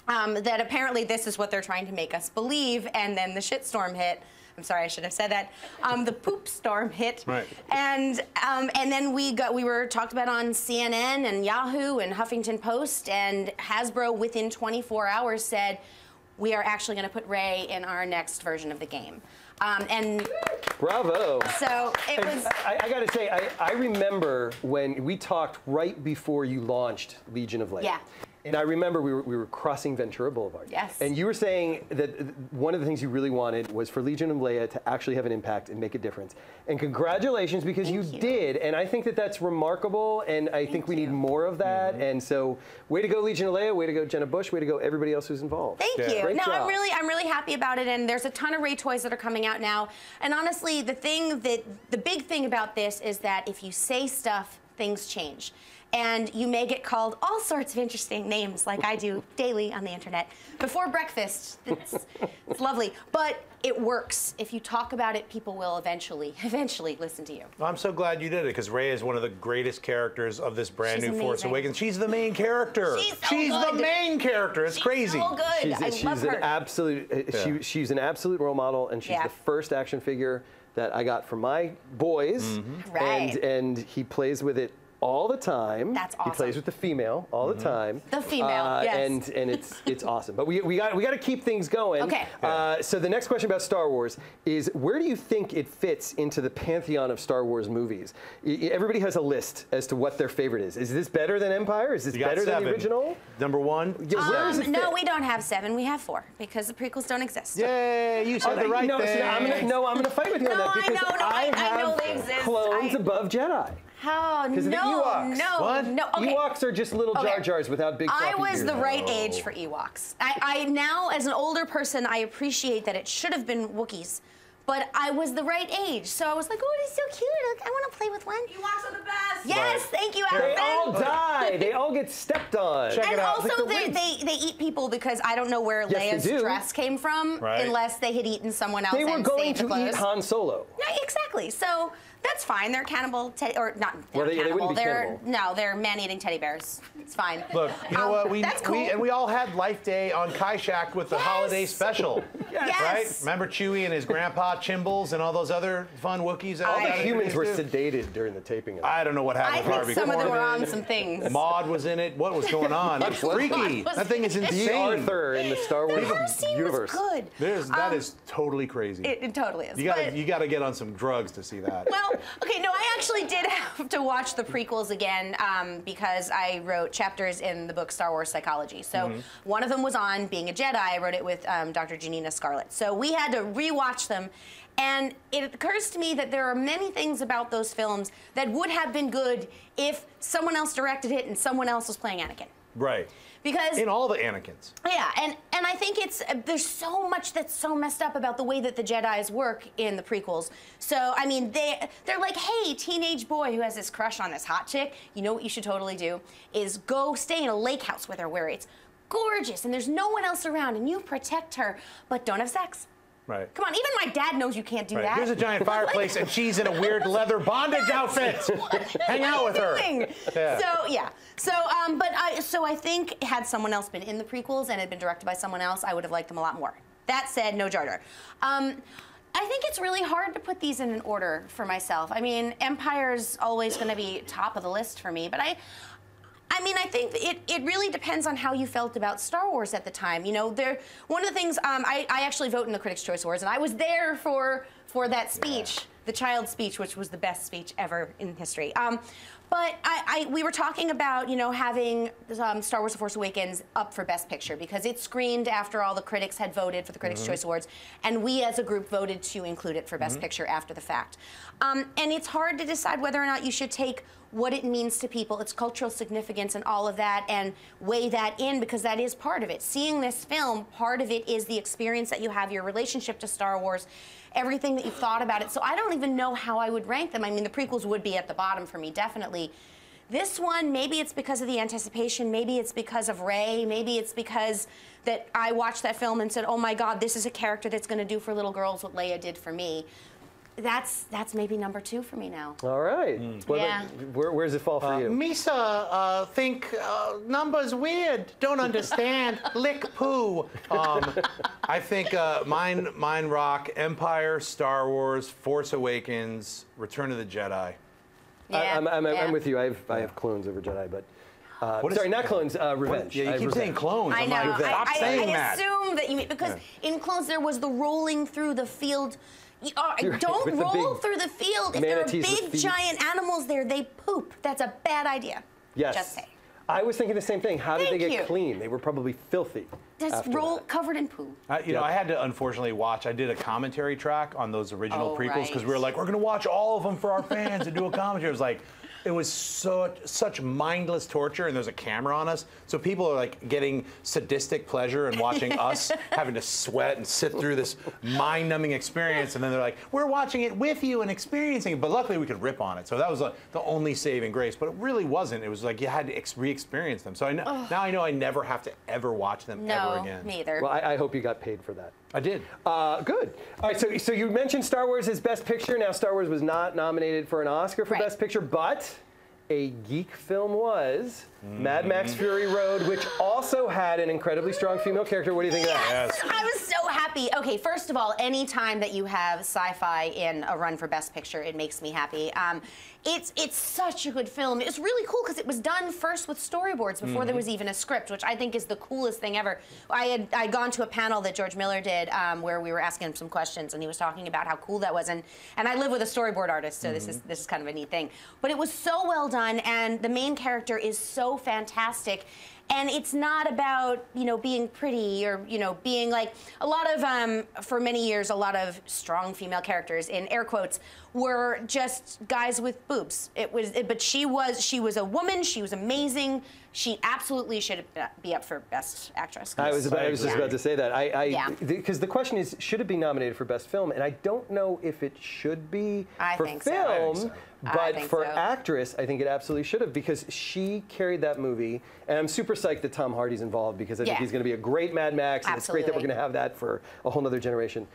Speaker 9: that apparently this is what they're trying to make us believe, and then the shitstorm hit. I'm sorry, I should have said that. The poop storm hit,
Speaker 1: right.
Speaker 9: And then we were talked about on CNN and Yahoo and Huffington Post, and Hasbro within 24 hours said we are actually going to put Rey in our next version of the game. And
Speaker 2: bravo.
Speaker 9: So it was.
Speaker 2: I got to say, I remember when we talked right before you launched Legion of Leia.
Speaker 9: Yeah.
Speaker 2: And I remember we were crossing Ventura Boulevard.
Speaker 9: Yes.
Speaker 2: And you were saying that one of the things you really wanted was for Legion of Leia to actually have an impact and make a difference. And congratulations, because you did. And I think that that's remarkable, and I think we need more of that. And so, way to go, Legion of Leia. Way to go, Jenna Busch. Way to go, everybody else who's involved.
Speaker 9: Thank you.
Speaker 2: Great
Speaker 9: No,
Speaker 2: job.
Speaker 9: I'm really happy about it, and there's a ton of Rey toys that are coming out now. And honestly, the big thing about this is that if you say stuff, things change. And you may get called all sorts of interesting names, like I do daily on the internet. Before breakfast, it's lovely. But it works. If you talk about it, people will eventually listen to you.
Speaker 1: Well, I'm so glad you did it, because Rey is one of the greatest characters of this brand new Force Awakens. She's the main character. She's the main character. It's crazy.
Speaker 9: So good. I love her.
Speaker 2: She's an absolute role model, and she's the first action figure that I got from my boys.
Speaker 9: Right.
Speaker 2: And he plays with it all the time.
Speaker 9: That's awesome.
Speaker 2: He plays with the female all the time.
Speaker 9: The female, yes.
Speaker 2: And it's awesome. But we got to keep things going.
Speaker 9: Okay.
Speaker 2: So the next question about Star Wars is, where do you think it fits into the pantheon of Star Wars movies? Everybody has a list as to what their favorite is. Is this better than Empire? Is this better than the original?
Speaker 1: Number one?
Speaker 2: Yeah, where does it
Speaker 9: no,
Speaker 2: fit?
Speaker 9: we don't have 7. We have 4 because the prequels don't exist.
Speaker 1: Yay, you said the right thing.
Speaker 2: I'm going to fight with you on that, because
Speaker 9: I know they exist.
Speaker 2: Clones above Jedi.
Speaker 9: Oh,
Speaker 2: Because of the Ewoks.
Speaker 9: No. Okay.
Speaker 2: Ewoks are just little Jar Jars without big floppy
Speaker 9: I was
Speaker 2: ears.
Speaker 9: the right age for Ewoks. I now, as an older person, I appreciate that it should have been Wookiees. But I was the right age, so I was like, oh, he's so cute. I want to play with one.
Speaker 8: Ewoks are the best.
Speaker 9: Yes, thank you,
Speaker 2: They
Speaker 9: Allison.
Speaker 2: all die. They all get stepped on.
Speaker 1: Check it
Speaker 9: And
Speaker 1: out.
Speaker 9: also, they eat people, because I don't know where
Speaker 2: Yes, they
Speaker 9: Leia's
Speaker 2: do.
Speaker 9: dress came from,
Speaker 1: Right.
Speaker 9: unless they had eaten someone else
Speaker 2: They were
Speaker 9: and
Speaker 2: going
Speaker 9: saved the
Speaker 2: to eat
Speaker 9: clothes.
Speaker 2: Han Solo.
Speaker 9: Yeah, exactly. So that's fine. They're cannibal, or not.
Speaker 2: Well, they
Speaker 9: cannibal.
Speaker 2: wouldn't be
Speaker 9: they're
Speaker 2: cannibal.
Speaker 9: No, they're man-eating teddy bears. It's fine.
Speaker 1: Look, you know what?
Speaker 9: That's cool.
Speaker 1: We all had Life Day on Kaishak with the holiday special.
Speaker 9: Yes.
Speaker 1: Right? Remember Chewie and his grandpa Chimbles and all those other fun Wookiees? That
Speaker 2: All
Speaker 1: all
Speaker 2: the
Speaker 1: got
Speaker 2: humans were
Speaker 1: introduced to?
Speaker 2: sedated during the taping of it.
Speaker 1: I don't know what
Speaker 9: I
Speaker 1: happened with
Speaker 9: think
Speaker 1: Harvey
Speaker 9: some of them were
Speaker 1: Korman.
Speaker 9: on some things.
Speaker 1: Maud was in it. What was going on? That's freaky.
Speaker 9: was
Speaker 1: That thing is
Speaker 9: in it?
Speaker 2: The
Speaker 1: insane.
Speaker 2: Arthur in the Star Wars
Speaker 9: The first scene
Speaker 2: universe.
Speaker 9: was good.
Speaker 1: That is totally crazy.
Speaker 9: It totally is.
Speaker 1: You gotta
Speaker 9: but-
Speaker 1: you gotta get on some drugs to see that.
Speaker 9: Well, okay, no, I actually did have to watch the prequels again because I wrote chapters in the book Star Wars Psychology. So one of them was on being a Jedi. I wrote it with Dr. Janina Scarlett. So we had to rewatch them. And it occurs to me that there are many things about those films that would have been good if someone else directed it and someone else was playing Anakin.
Speaker 1: Right.
Speaker 9: Because
Speaker 1: in all the Anakins.
Speaker 9: Yeah, and I think there's so much that's so messed up about the way that the Jedis work in the prequels. So I mean, they're like, hey, teenage boy who has this crush on this hot chick, you know what you should totally do is go stay in a lake house with her where it's gorgeous and there's no one else around and you protect her, but don't have sex.
Speaker 1: Right.
Speaker 9: Come on, even my dad knows you can't do that.
Speaker 1: Here's a giant fireplace, and she's in a weird leather bondage outfit. Hang out with her.
Speaker 9: Yeah. So yeah. So so I think had someone else been in the prequels and had been directed by someone else, I would have liked them a lot more. That said, no Jar Jar. I think it's really hard to put these in an order for myself. I mean, Empire's always going to be top of the list for me, but I I mean, I think it really depends on how you felt about Star Wars at the time. You know, one of the things, I actually vote in the Critics' Choice Awards, and I was there for that speech, the child speech, which was the best speech ever in history. But we were talking about, you know, having Star Wars: The Force Awakens up for Best Picture because it screened after all the critics had voted for the Critics' Choice Awards, and we as a group voted to include it for Best Picture after the fact. And it's hard to decide whether or not you should take what it means to people, its cultural significance and all of that, and weigh that in because that is part of it. Seeing this film, part of it is the experience that you have, your relationship to Star Wars, everything that you've thought about it. So I don't even know how I would rank them. I mean, the prequels would be at the bottom for me, definitely. This one, maybe it's because of the anticipation, maybe it's because of Rey, maybe it's because that I watched that film and said, oh my God, this is a character that's gonna do for little girls what Leia did for me. That's maybe number 2 for me now.
Speaker 2: All right.
Speaker 9: Yeah.
Speaker 2: Where does it fall for you?
Speaker 1: Misa, think numbers weird. Don't understand. Lick poo. I think mine rock Empire, Star Wars, Force Awakens, Return of the Jedi.
Speaker 9: Yeah.
Speaker 2: I'm with you. I have clones over Jedi, but sorry, not clones. Revenge.
Speaker 1: Yeah, you keep saying clones.
Speaker 9: I know.
Speaker 1: Stop saying that.
Speaker 9: I assume that you mean because in clones there was the rolling through the field. Don't roll through the field. If there are big giant animals there, they poop. That's a bad idea.
Speaker 2: Yes.
Speaker 9: Just say.
Speaker 2: I was thinking the same thing. How did they get clean? They were probably filthy.
Speaker 9: Just roll covered in poo.
Speaker 1: You know, I had to unfortunately watch. I did a commentary track on those original prequels because we were like, we're going to watch all of them for our fans and do a commentary. It was like, it was such mindless torture, and there's a camera on us, so people are like getting sadistic pleasure in watching us having to sweat and sit through this mind-numbing experience, and then they're like, we're watching it with you and experiencing it, but luckily we could rip on it, so that was the only saving grace, but it really wasn't. It was like you had to re-experience them, so now I know I never have to ever watch them ever again.
Speaker 9: No, me either.
Speaker 2: Well, I hope you got paid for that.
Speaker 1: I did.
Speaker 2: Good. All right, so you mentioned Star Wars as Best Picture. Now, Star Wars was not nominated for an Oscar for Best Picture, but a geek film was Mad Max Fury Road, which also had an incredibly strong female character. What do you think of that?
Speaker 9: Yes, I was so happy. Okay, first of all, any time that you have SyFy in a run for Best Picture, it makes me happy. It's such a good film. It's really cool because it was done first with storyboards before there was even a script, which I think is the coolest thing ever. I'd gone to a panel that George Miller did where we were asking him some questions, and he was talking about how cool that was. And I live with a storyboard artist, so this is kind of a neat thing. But it was so well done, and the main character is so fantastic. And it's not about, you know, being pretty or, you know, being like a lot of, for many years, a lot of strong female characters, in air quotes, were just guys with boobs. But she was a woman. She was amazing. She absolutely should be up for Best Actress.
Speaker 2: I was just about to say that. Because the question is, should it be nominated for Best Film? And I don't know if it should be for film. But for actress, I think it absolutely should have, because she carried that movie, and I'm super psyched that Tom Hardy's involved, because I think he's going to be a great Mad Max, and it's great that we're going to have that for a whole other generation.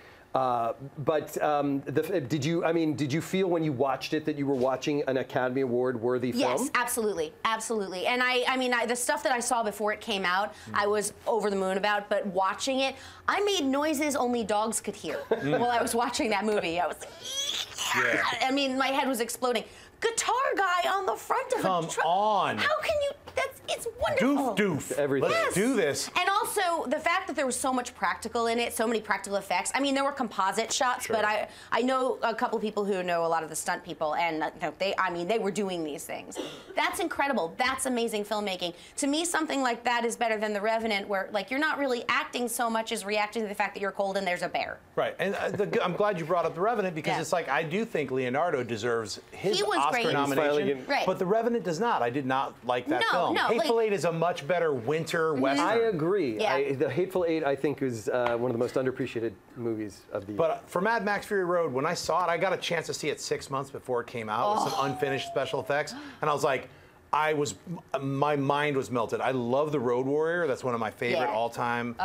Speaker 2: Did you feel when you watched it that you were watching an Academy Award worthy film?
Speaker 9: Yes, absolutely, absolutely. And I mean, the stuff that I saw before it came out, I was over the moon about. But watching it, I made noises only dogs could hear while I was watching that movie. I was, I mean, my head was exploding. Guitar guy on the front of a truck.
Speaker 1: Come on.
Speaker 9: How can you? It's wonderful.
Speaker 1: Doof.
Speaker 2: Everything.
Speaker 1: Let's do this.
Speaker 9: And also the fact that there was so much practical in it, so many practical effects. I mean, there were composite shots, but I know a couple people who know a lot of the stunt people, and they were doing these things. That's incredible. That's amazing filmmaking. To me, something like that is better than The Revenant, where like you're not really acting so much as reacting to the fact that you're cold and there's a bear.
Speaker 1: Right, and I'm glad you brought up The Revenant, because it's like I do think Leonardo deserves his Oscar nomination, but The Revenant does not. I did not like that film. Hateful Eight is a much better winter western.
Speaker 2: I agree. The Hateful Eight, I think, is one of the most underappreciated movies of the year.
Speaker 1: But for Mad Max Fury Road, when I saw it, I got a chance to see it 6 months before it came out with some unfinished special effects, and I was like, my mind was melted. I love The Road Warrior. That's one of my favorite all-time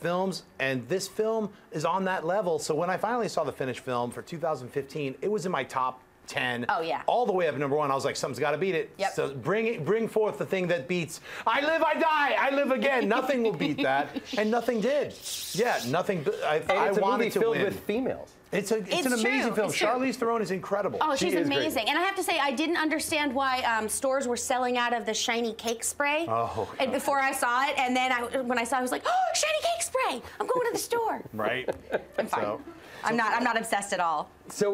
Speaker 1: films, and this film is on that level. So when I finally saw the finished film for 2015, it was in my top 10, all the way up *1. I was like, something's got to beat it. So bring forth the thing that beats. I live, I die, I live again. Nothing will beat that, and nothing did. Yeah, nothing. I
Speaker 2: it's a
Speaker 1: wanted
Speaker 2: movie
Speaker 1: to
Speaker 2: filled
Speaker 1: win.
Speaker 2: with females.
Speaker 1: It's an amazing film. Charlize Theron is incredible.
Speaker 9: Oh, she's amazing.
Speaker 1: Great.
Speaker 9: And I have to say, I didn't understand why stores were selling out of the shiny cake spray. And before I saw it, and then when I saw it, I was like, oh, shiny cake spray! I'm going to the store.
Speaker 1: Right.
Speaker 9: I'm fine. I'm not obsessed at all.
Speaker 2: So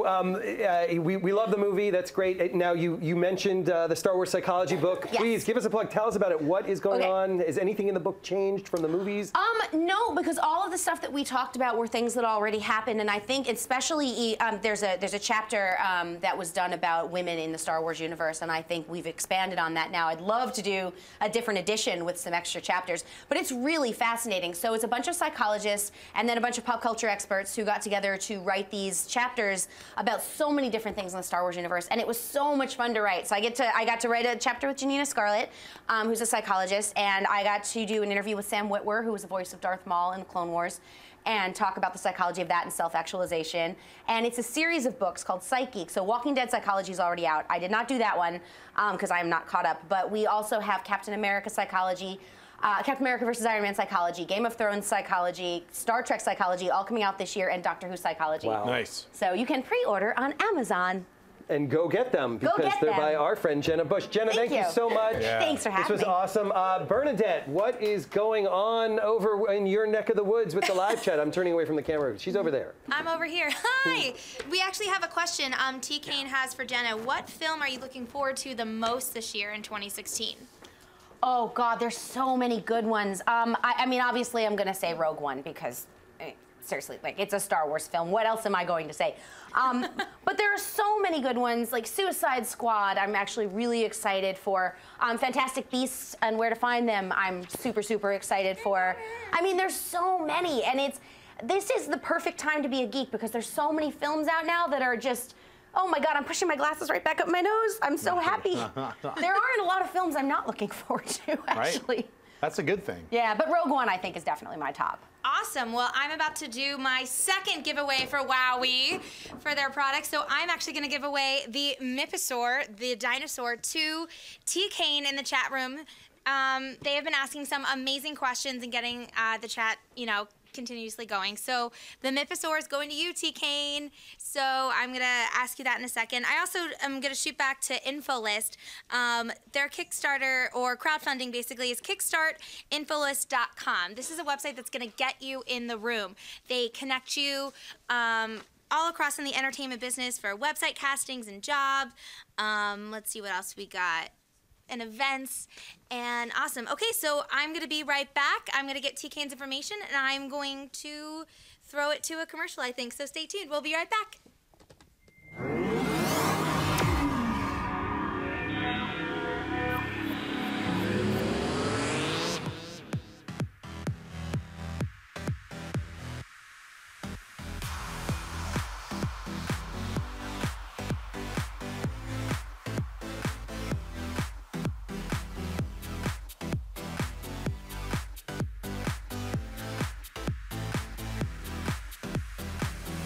Speaker 2: we love the movie. That's great. Now you mentioned the Star Wars psychology book.
Speaker 9: Yes.
Speaker 2: Please give us a plug. Tell us about it. What is going on? Is anything in the book changed from the movies?
Speaker 9: No, because all of the stuff that we talked about were things that already happened, and I think especially there's a chapter that was done about women in the Star Wars universe, and I think we've expanded on that now. I'd love to do a different edition with some extra chapters, but it's really fascinating. So it's a bunch of psychologists and then a bunch of pop culture experts who got together to write these chapters about so many different things in the Star Wars universe, and it was so much fun to write. So I got to write a chapter with Janina Scarlett, who's a psychologist, and I got to do an interview with Sam Witwer, who was the voice of Darth Maul in the Clone Wars, and talk about the psychology of that and self-actualization. And it's a series of books called Psyche. So Walking Dead Psychology is already out. I did not do that one because I'm not caught up, but we also have Captain America Psychology, Captain America versus Iron Man Psychology, Game of Thrones Psychology, Star Trek Psychology, all coming out this year, and Doctor Who Psychology.
Speaker 2: Wow.
Speaker 1: Nice.
Speaker 9: So you can pre-order on Amazon.
Speaker 2: And go get them because they're by our friend Jenna Busch. Jenna, thank you so much.
Speaker 1: Yeah.
Speaker 9: Thanks for having me.
Speaker 2: This was awesome. Bernadette, what is going on over in your neck of the woods with the live chat? I'm turning away from the camera. She's over there.
Speaker 4: I'm over here. Hi. We actually have a question T. Kane has for Jenna. What film are you looking forward to the most this year in 2016?
Speaker 9: Oh, God, there's so many good ones. I mean, obviously, I'm going to say Rogue One because, seriously, like, it's a Star Wars film. What else am I going to say? But there are so many good ones, like Suicide Squad, I'm actually really excited for. Fantastic Beasts and Where to Find Them, I'm super, super excited for. I mean, there's so many, and this is the perfect time to be a geek because there's so many films out now that are just, oh my God, I'm pushing my glasses right back up my nose. I'm so happy. There aren't a lot of films I'm not looking forward to, actually.
Speaker 1: Right. That's a good thing.
Speaker 9: Yeah, but Rogue One, I think, is definitely my top.
Speaker 4: Awesome. Well, I'm about to do my second giveaway for WowWee for their products. So I'm actually going to give away the Myphosaur, the dinosaur, to T. Kane in the chat room. They have been asking some amazing questions and getting the chat, continuously going. So the Myphosaur is going to you, T. Kane. So I'm going to ask you that in a second. I also am going to shoot back to InfoList. Their Kickstarter or crowdfunding basically is kickstartinfolist.com. This is a website that's going to get you in the room. They connect you all across in the entertainment business for website castings and jobs. Let's see what else we got. And events, and awesome. Okay, so I'm gonna be right back. I'm gonna get T. Kane's information, and I'm going to throw it to a commercial, I think, so stay tuned. We'll be right back.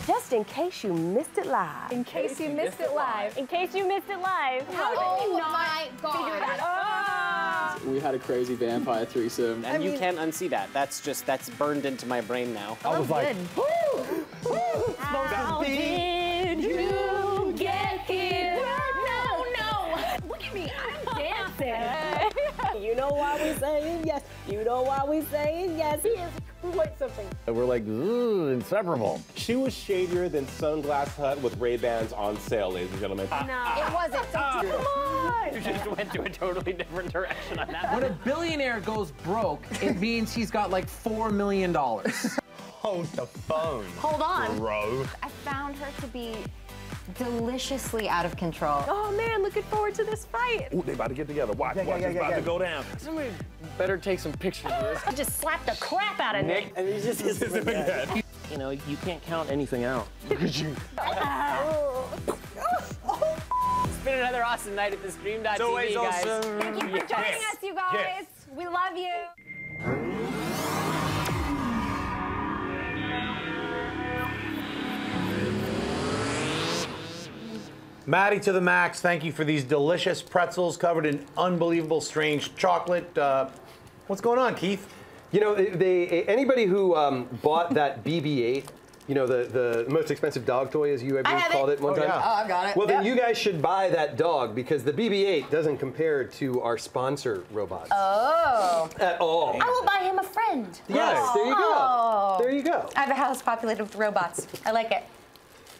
Speaker 10: Just in case you missed it live.
Speaker 6: In case you missed it live. In case you missed it live.
Speaker 10: How did we not figure that out?
Speaker 11: We had a crazy vampire threesome.
Speaker 12: And you can't unsee that. That's burned into my brain now.
Speaker 1: I was like,
Speaker 6: How did you get here? No. Look at me, I'm dancing.
Speaker 10: You know why we saying yes. You know why we saying yes. Here's quite something.
Speaker 13: We're like, ooh, inseparable. She was shadier than Sunglass Hut with Ray-Bans on sale, ladies and gentlemen.
Speaker 10: No, it wasn't. So come on.
Speaker 12: You just went to a totally different direction on that.
Speaker 14: When a billionaire goes broke, it means he's got like $4 million.
Speaker 13: Hold the phone.
Speaker 10: Hold on.
Speaker 13: Bro.
Speaker 15: I found her to be deliciously out of control.
Speaker 6: Oh man, looking forward to this fight.
Speaker 13: Ooh, they about to get together. Watch, it's about to go down.
Speaker 11: Somebody better take some pictures of this.
Speaker 6: I just slapped the crap out of Nick.
Speaker 12: And he's just his big head.
Speaker 11: You know, you can't count anything out. Look at you.
Speaker 12: It's been another awesome night at theStreamtv, guys.
Speaker 6: Awesome. Thank you for joining us, you guys.
Speaker 13: Yes.
Speaker 6: We love you.
Speaker 1: Maddie to the max, thank you for these delicious pretzels covered in unbelievable strange chocolate. What's going on, Keith?
Speaker 2: You know, anybody who bought that BB-8 you know, the most expensive dog toy, as you, I believe, called it one time?
Speaker 8: Oh, I've got it.
Speaker 2: Well, then you guys should buy that dog because the BB-8 doesn't compare to our sponsor robots.
Speaker 9: Oh.
Speaker 2: At all.
Speaker 9: I will buy him a friend.
Speaker 2: Yes, there you go.
Speaker 9: Oh.
Speaker 2: There you go.
Speaker 9: I have a house populated with robots. I like it.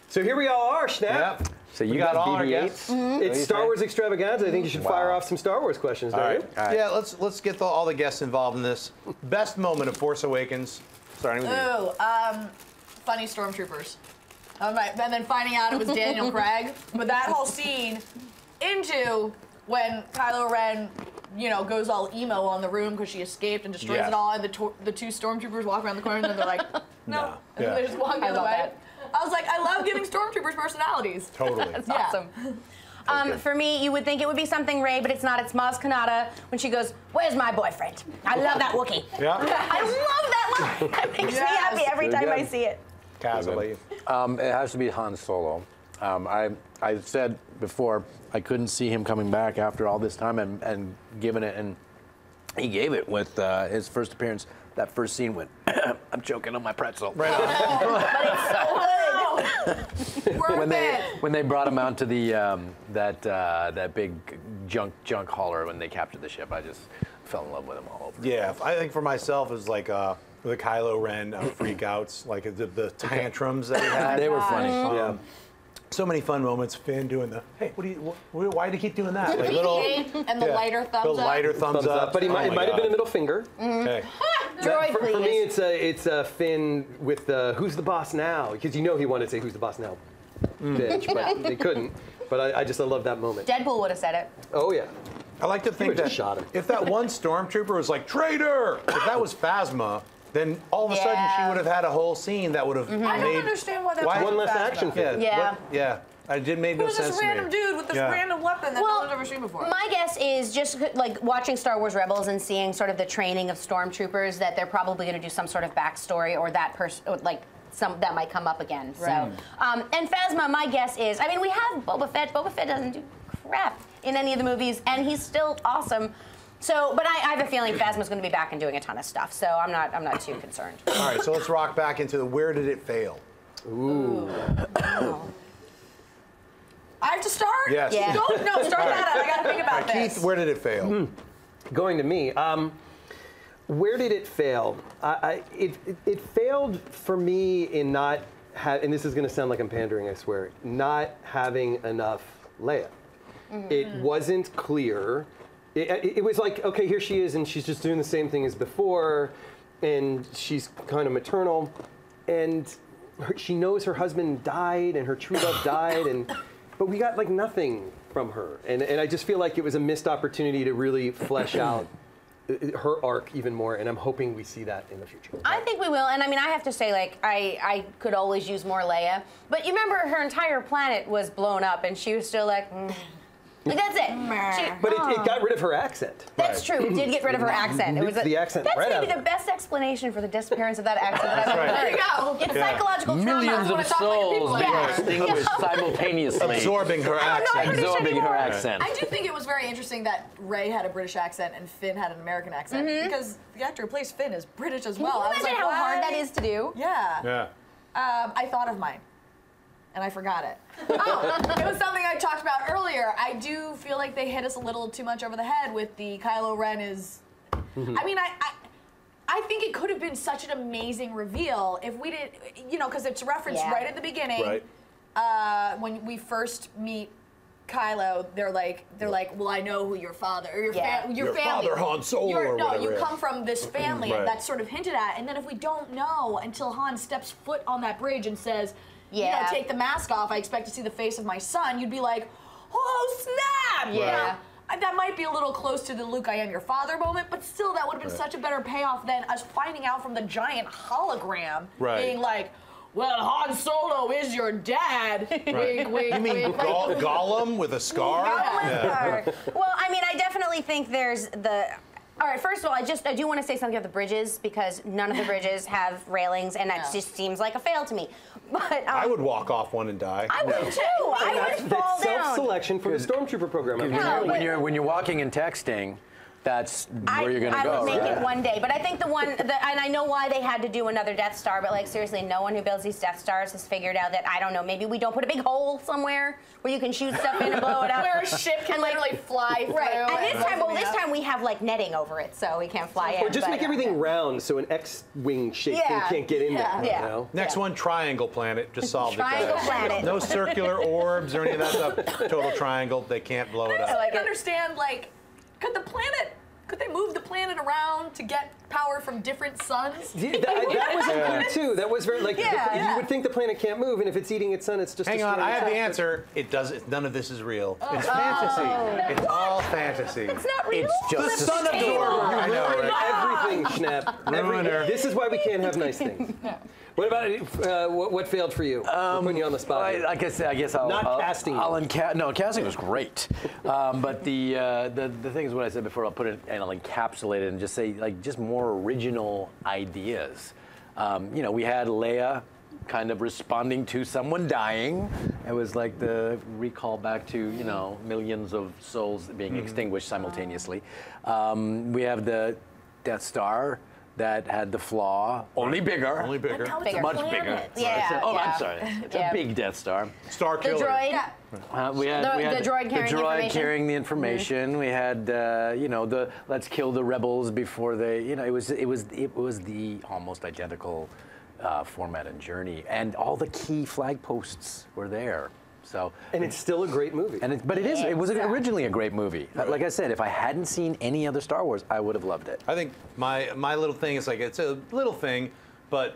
Speaker 2: So here we all are, Schnepp.
Speaker 1: Yep.
Speaker 3: So you
Speaker 1: got
Speaker 3: got
Speaker 1: all our
Speaker 3: BB-8s?
Speaker 2: It's Star Wars Extravaganza. I think you should fire off some Star Wars questions, don't you?
Speaker 1: All right. Yeah, let's get all the guests involved in this. Best moment of Force Awakens, starting with you.
Speaker 8: Ooh, funny stormtroopers. And then finding out it was Daniel Craig. But that whole scene into when Kylo Ren, you know, goes all emo on the room because she escaped and destroys it all, and the two stormtroopers walk around the corner and then they're like, no. And then they just walk the other way. I was like, I love giving stormtroopers personalities.
Speaker 1: Totally.
Speaker 9: That's awesome. For me, you would think it would be something Rey, but it's not. It's Maz Kanata when she goes, "Where's my boyfriend?" I love that Wookiee.
Speaker 1: Yeah.
Speaker 9: I love that line. It makes me happy every time I see it.
Speaker 1: Cas,
Speaker 3: it has to be Han Solo. I said before I couldn't see him coming back after all this time and giving it, and he gave it with his first appearance. That first scene when I'm choking on my pretzel.
Speaker 1: Right on.
Speaker 8: But it's so good.
Speaker 3: when they brought him out to the that big junk hauler when they captured the ship, I just fell in love with him all over.
Speaker 1: Yeah, I think for myself it was like the Kylo Ren freakouts, like the tantrums that he had.
Speaker 3: They were funny.
Speaker 1: Yeah. So many fun moments. Finn doing the, hey, why do you keep doing that? Like
Speaker 8: and the lighter thumbs up.
Speaker 1: The lighter thumbs up.
Speaker 2: But it might have been a middle finger.
Speaker 1: Okay.
Speaker 9: Droid,
Speaker 2: for me, it's Finn with the "Who's the boss now?" Because you know he wanted to say "Who's the boss now?" bitch, but they couldn't. But I love that moment.
Speaker 9: Deadpool would have said it.
Speaker 2: Oh yeah.
Speaker 1: I like to think that
Speaker 2: shot him.
Speaker 1: if that one stormtrooper was like traitor, if that was Phasma, then all of a sudden she would have had a whole scene that would have made.
Speaker 8: I don't understand why that's
Speaker 2: one less action film.
Speaker 1: Yeah. It did make no sense to me.
Speaker 8: Who's this random dude with this random weapon that no one's ever seen before?
Speaker 9: My guess is just like watching Star Wars Rebels and seeing sort of the training of stormtroopers that they're probably going to do some sort of backstory or that person like some that might come up again.
Speaker 8: Right.
Speaker 9: So, and Phasma, my guess is, I mean, we have Boba Fett. Boba Fett doesn't do crap in any of the movies, and he's still awesome. So, but I have a feeling Phasma's going to be back and doing a ton of stuff. So I'm not too concerned.
Speaker 1: All right, so let's rock back into the where did it fail?
Speaker 2: Ooh.
Speaker 8: I have to start?
Speaker 1: Yes.
Speaker 9: Yeah.
Speaker 8: Start that up. I got to think about this.
Speaker 1: Keith, where did it fail?
Speaker 2: Going to me. Where did it fail? It failed for me in not and this is going to sound like I'm pandering, I swear, not having enough Leia. It wasn't clear. It was like, okay, here she is, and she's just doing the same thing as before, and she's kind of maternal, and she knows her husband died, and her true love died, but we got like nothing from her, and I just feel like it was a missed opportunity to really flesh out her arc even more, and I'm hoping we see that in the future.
Speaker 9: I think we will, and I mean, I have to say, like, I could always use more Leia, but you remember her entire planet was blown up, and she was still like, Like, that's it.
Speaker 2: But it got rid of her accent.
Speaker 9: That's true. It did get rid of her accent. It was
Speaker 2: the accent
Speaker 9: that's
Speaker 2: right
Speaker 9: maybe
Speaker 2: out
Speaker 9: the best explanation for the disappearance of that accent that I've ever
Speaker 8: There
Speaker 9: heard.
Speaker 8: you go.
Speaker 9: It's psychological trauma.
Speaker 3: Millions of souls being extinguished simultaneously.
Speaker 1: Absorbing her accent.
Speaker 3: Absorbing her accent.
Speaker 8: I do think it was very interesting that Rey had a British accent and Finn had an American accent because the actor who plays Finn is British as well.
Speaker 9: Can you
Speaker 8: I was
Speaker 9: imagine
Speaker 8: like,
Speaker 9: how hard
Speaker 8: what?
Speaker 9: that is to do?
Speaker 8: Yeah.
Speaker 1: Yeah.
Speaker 8: I thought of mine. And I forgot it. Oh, it was something I talked about earlier. I do feel like they hit us a little too much over the head with the Kylo Ren is. I mean, I think it could have been such an amazing reveal if we did, you know, because it's referenced right at the beginning. Right. When we first meet Kylo, they're like, well, I know who your father or your family.
Speaker 1: Father Han Solo or whatever.
Speaker 8: You come from this family, and that's sort of hinted at. And then if we don't know until Han steps foot on that bridge and says, you know, take the mask off, I expect to see the face of my son, you'd be like, oh, snap!
Speaker 9: Yeah.
Speaker 8: That might be a little close to the Luke, I am your father moment, but still, that would have been such a better payoff than us finding out from the giant hologram being like, well, Han Solo is your dad. Wink, wink,
Speaker 1: You mean Gollum with a scar?
Speaker 9: Gollum with a scar. Well, I mean, I definitely think there's the... All right, first of all, I do want to say something about the bridges because none of the bridges have railings, and that just seems like a fail to me. But
Speaker 1: I would walk off one and die.
Speaker 9: I would too. I would fall
Speaker 2: That's
Speaker 9: down.
Speaker 2: self-selection for the Stormtrooper program.
Speaker 3: When you're walking and texting, that's where you're going to go.
Speaker 9: I would make
Speaker 3: right?
Speaker 9: it one day, but I think and I know why they had to do another Death Star, but like seriously, no one who builds these Death Stars has figured out that, I don't know, maybe we don't put a big hole somewhere where you can shoot stuff in and blow it up.
Speaker 8: Where a ship can literally fly through.
Speaker 9: Right, and this time we have like netting over it, so we can't fly in.
Speaker 2: Or just make everything round so an X-wing shape thing can't get in there.
Speaker 9: Yeah.
Speaker 2: You know?
Speaker 1: Next one, triangle planet. Just solved it.
Speaker 9: Triangle planet.
Speaker 1: No circular orbs or any of that stuff. Total triangle. They can't blow it up.
Speaker 8: I can understand, like, could they move the planet around to get power from different suns?
Speaker 2: Yeah, that was a clue too. That was very like you would think the planet can't move, and if it's eating its sun, it's just.
Speaker 1: Hang on, I have the answer. It does. None of this is real. It's fantasy. It's all fantasy.
Speaker 9: It's not real.
Speaker 3: It's just
Speaker 1: the son of the order. I know, right?
Speaker 2: Everything, Schnepp. This is why we can't have nice things. What about what failed for you? We're putting you on the spot.
Speaker 3: I guess I'll
Speaker 2: casting.
Speaker 3: No, casting was great, but the thing is what I said before. I'll put it and I'll encapsulate it and just say like just more original ideas. We had Leia kind of responding to someone dying. It was like the recall back to millions of souls being extinguished simultaneously. We have the Death Star that had the flaw, only bigger.
Speaker 1: Only bigger.
Speaker 3: Much bigger.
Speaker 9: Yeah.
Speaker 3: I'm sorry. It's a big Death Star.
Speaker 1: Star
Speaker 9: The
Speaker 1: killer.
Speaker 9: droid.
Speaker 3: We had
Speaker 9: the droid carrying the information.
Speaker 3: Carrying the information. We had the let's kill the rebels before they. It was the almost identical format and journey, and all the key flag posts were there. So,
Speaker 2: and it's still a great movie.
Speaker 3: But it was originally a great movie. Like I said, if I hadn't seen any other Star Wars, I would have loved it.
Speaker 1: I think my little thing is like, it's a little thing, but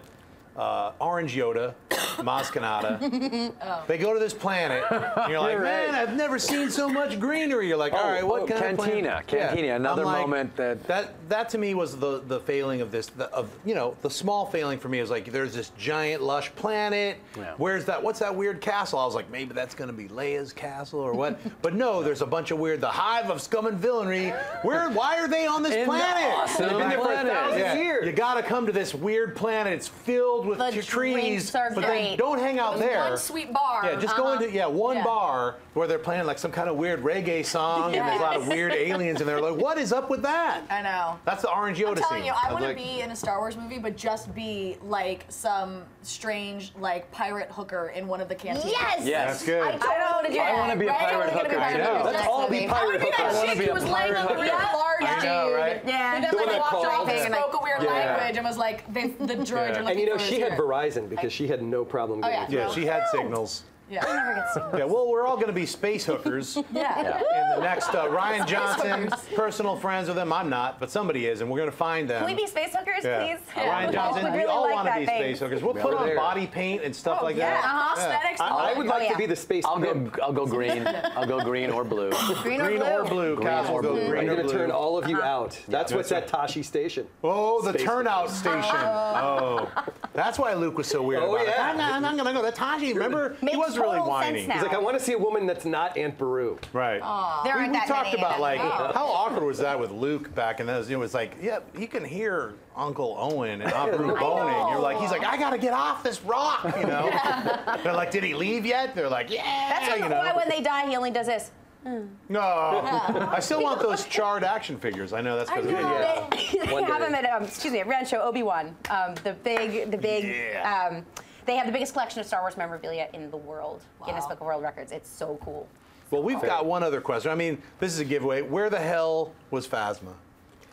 Speaker 1: Orange Yoda, Maz Kanata, they go to this planet, and you're like, man, I've never seen so much greenery. You're like, all right, what kind of planet?
Speaker 3: Cantina, another moment
Speaker 1: that to me was the failing of this, the small failing for me is like, there's this giant lush planet.
Speaker 3: Yeah.
Speaker 1: What's that weird castle? I was like, maybe that's going to be Leia's castle or what? But no, there's a bunch of the hive of scum and villainy. Why are they on this planet? They've been there for 1,000 years. You got to come to this weird planet. It's filled with trees, but then don't hang out there.
Speaker 8: One sweet bar.
Speaker 1: Yeah, just go into one bar where they're playing like some kind of weird reggae song, and there's a lot of weird aliens, and they're like, what is up with that?
Speaker 8: I know.
Speaker 1: That's the Orange Yoda scene.
Speaker 8: I'm telling you, I want to be in a Star Wars movie, but just be like some strange pirate hooker in one of the canteens.
Speaker 9: Yes.
Speaker 1: That's good.
Speaker 3: I want to be a pirate hooker.
Speaker 2: Let's all be pirate hookers.
Speaker 8: I want to be that chick who was laying on the real large dude.
Speaker 1: I know, right?
Speaker 8: Yeah. And then walked off and spoke a weird language and was like, the droids are looking for
Speaker 2: she had Verizon because she had no problem getting
Speaker 1: Yeah, she had signals.
Speaker 8: Yeah. I never get signals.
Speaker 1: Yeah, well, we're all going to be space hookers.
Speaker 8: Yeah.
Speaker 1: In the next Ryan Johnson, personal friends with them. I'm not, but somebody is, and we're going to find them.
Speaker 9: Can we be space hookers, please?
Speaker 1: Ryan Johnson, we all want to be space hookers. We'll put on body paint and stuff like that.
Speaker 8: Prosthetics.
Speaker 2: I would like to be the space.
Speaker 3: I'll go green. I'll go green or blue.
Speaker 9: Green or blue.
Speaker 1: Cass will go green
Speaker 2: I'm
Speaker 1: or
Speaker 2: going to
Speaker 1: blue.
Speaker 2: turn all of you out. That's what's at Tashi Station.
Speaker 1: Oh, the turnout station. Oh, that's why Luke was so weird about it. I'm not going to go to Tashi. Remember, he was really whiny.
Speaker 2: He's like, I want to see a woman that's not Aunt Beru.
Speaker 1: Right.
Speaker 9: There aren't
Speaker 1: we
Speaker 9: that
Speaker 1: talked
Speaker 9: many
Speaker 1: about like
Speaker 9: of them.
Speaker 1: how awkward was that with Luke back in those? It was like, yeah, you can hear Uncle Owen and Aunt Beru boning. You're like, he's like, I gotta get off this rock, They're like, did he leave yet? They're like, yeah.
Speaker 9: That's why when they die, he only does this.
Speaker 1: No, I still want those charred action figures. I know that's because of it.
Speaker 9: They have them at Rancho Obi-Wan. The big. They have the biggest collection of Star Wars memorabilia in the world. Guinness Book of World Records. It's so cool.
Speaker 1: Well, we've got one other question. I mean, this is a giveaway. Where the hell was Phasma?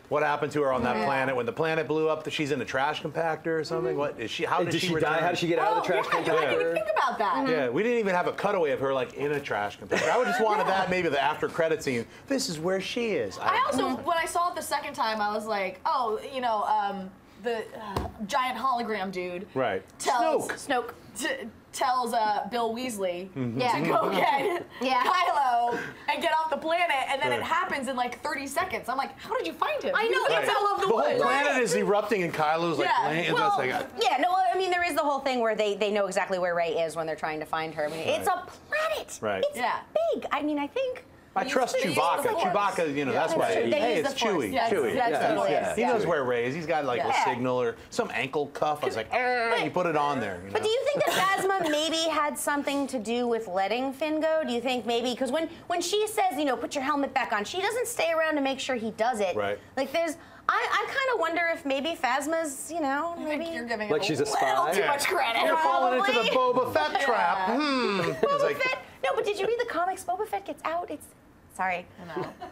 Speaker 1: What happened to her on that planet when the planet blew up? She's in a trash compactor or something. What is she? How did she die?
Speaker 2: How did she get out of the trash compactor?
Speaker 8: I didn't even think about that.
Speaker 1: Yeah, we didn't even have a cutaway of her like in a trash compactor. I would just wanted that maybe the after credit scene. This is where she is.
Speaker 8: I also, when I saw it the second time, I was like, oh, the giant hologram dude.
Speaker 1: Right.
Speaker 8: Snoke. Tells Bill Weasley to go get
Speaker 9: Yeah.
Speaker 8: Kylo and get off the planet, and then it happens in like 30 seconds. I'm like, how did you find him? I know,
Speaker 1: Right.
Speaker 8: he fell off the
Speaker 1: The
Speaker 8: woods.
Speaker 1: whole planet is erupting, and Kylo's like laying.
Speaker 9: Well, I mean, there is the whole thing where they know exactly where Rey is when they're trying to find her. I mean, it's a planet.
Speaker 1: Right.
Speaker 9: It's big. I mean, I think
Speaker 1: I trust Chewbacca. Chewbacca, you know, that's why. Hey, it's Chewie. Chewie. He knows where Ray is. He's got like a signal or some ankle cuff. I was like, you put it on there. You know?
Speaker 9: But do you think that Phasma maybe had something to do with letting Finn go? Do you think maybe, because when she says, you know, put your helmet back on, she doesn't stay around to make sure he does it.
Speaker 1: Right.
Speaker 9: Like there's, I kind of wonder if maybe Phasma's, you know, maybe
Speaker 8: you're giving
Speaker 2: like she's a spy.
Speaker 8: too much credit.
Speaker 1: You're falling into the Boba Fett trap.
Speaker 9: Boba Fett. No, but did you read the comics? Boba Fett gets out. It's sorry.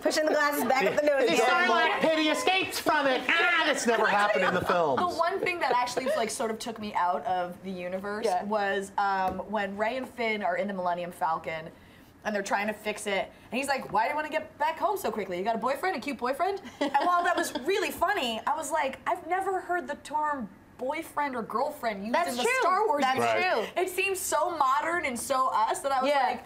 Speaker 9: Pushing the glasses back up the nose.
Speaker 1: The Sarlacc pit, he escapes from it. That's never happened in the films.
Speaker 8: The one thing that actually like sort of took me out of the universe was when Rey and Finn are in the Millennium Falcon and they're trying to fix it. And he's like, why do you want to get back home so quickly? You got a boyfriend, a cute boyfriend? And while that was really funny, I was like, I've never heard the term boyfriend or girlfriend used in the Star Wars universe.
Speaker 9: That's true.
Speaker 8: It seems so modern and so us that I was like,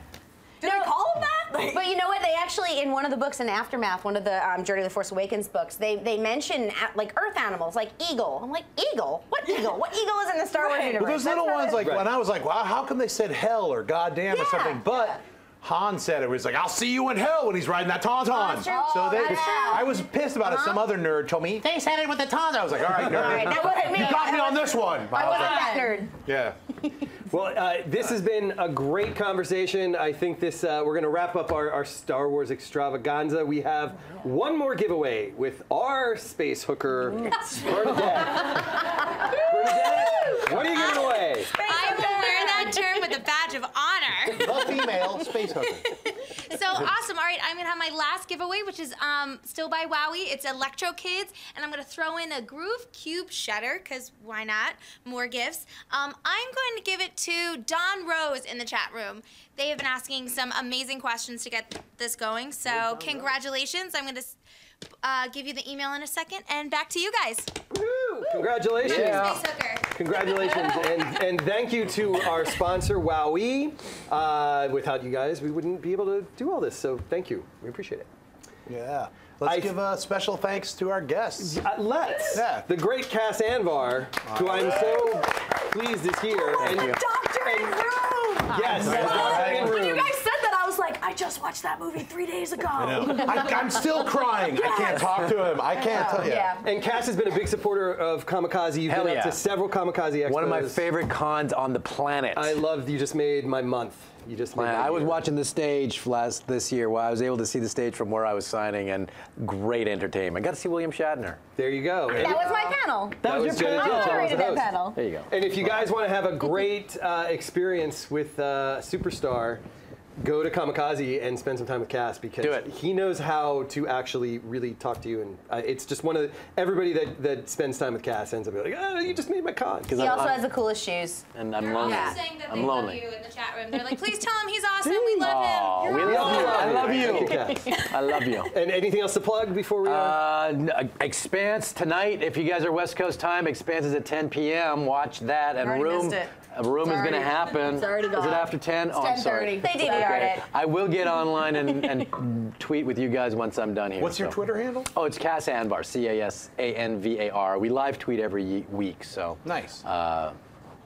Speaker 8: did they call him that? Like,
Speaker 9: but you know what? They actually, in one of the books in Aftermath, one of the Journey of the Force Awakens books, they mention like Earth animals, like eagle. I'm like, eagle? What eagle? What eagle is in the Star Wars universe?
Speaker 1: But those little ones, like when I was like, wow, how come they said hell or goddamn or something? But Han said it was like, I'll see you in hell when he's riding that tauntaun. So I was pissed about it. Some other nerd told me, they said it with the tauntaun. I was like, all right, nerd. You got me on this one.
Speaker 9: I wasn't that nerd.
Speaker 1: Yeah.
Speaker 2: Well, this has been a great conversation. I think this we're going to wrap up our Star Wars extravaganza. We have one more giveaway with our space hooker, Bernadette. Bernadette, what are you giving away?
Speaker 4: I will wear that term with a badge of honor.
Speaker 1: The female space hooker.
Speaker 4: So awesome. All right, I'm going to have my last giveaway, which is still by Wowie. It's Electro Kids, and I'm going to throw in a Groove Cube Shutter, because why not? More gifts. I'm going to give it to Don Rose in the chat room. They have been asking some amazing questions to get this going, so congratulations. I'm going to give you the email in a second, and back to you guys.
Speaker 2: Woo! Congratulations.
Speaker 4: Yeah. Space hooker.
Speaker 2: Congratulations, and thank you to our sponsor, Wowie. Without you guys, we wouldn't be able to do all this, so thank you. We appreciate it.
Speaker 1: Yeah. Let's give a special thanks to our guests.
Speaker 2: Let's. Yeah. The great Cass Anvar, who I'm so pleased is here.
Speaker 8: And Doctor in Room!
Speaker 2: Yes,
Speaker 8: When you guys said that, I was like, I just watched that movie 3 days ago.
Speaker 1: I know. I'm still crying. I can't talk to him. I can't tell you.
Speaker 2: Yeah. And Cass has been a big supporter of Kamikaze. You've been up to several Kamikaze expos.
Speaker 3: One of my favorite cons on the planet.
Speaker 2: I love you just made my month. You just made
Speaker 3: I was watching the stage this year while I was able to see the stage from where I was signing, and great entertainment. Got to see William Shatner.
Speaker 2: There you go.
Speaker 9: That was my panel.
Speaker 2: That was your panel.
Speaker 9: I moderated that panel.
Speaker 3: There you go.
Speaker 2: And if you guys want to have a great experience with Superstar, go to Kamikaze and spend some time with Cass, because he knows how to actually really talk to you. And it's just one of the, everybody that spends time with Cass ends up being like, oh, you just made my con.
Speaker 9: He also has the coolest shoes.
Speaker 3: And I'm lonely.
Speaker 4: They're all saying that they
Speaker 3: I'm
Speaker 4: love
Speaker 3: lonely.
Speaker 4: you in the chat room. They're like, please tell him he's awesome. We love him.
Speaker 3: We love you. I love
Speaker 2: Thank
Speaker 3: you.
Speaker 2: Cass.
Speaker 3: I love you.
Speaker 2: And anything else to plug before we?
Speaker 3: Expanse tonight. If you guys are West Coast time, Expanse is at 10 p.m. Watch that. And Room. Room is going to happen.
Speaker 9: It's already gone.
Speaker 3: Is it after 10? Oh, I'm sorry.
Speaker 9: They DVR'd it.
Speaker 3: I will get online and tweet with you guys once I'm done here.
Speaker 1: What's your Twitter handle?
Speaker 3: Oh, it's Cass Anvar, CASANVAR. We live tweet every week, so
Speaker 1: nice.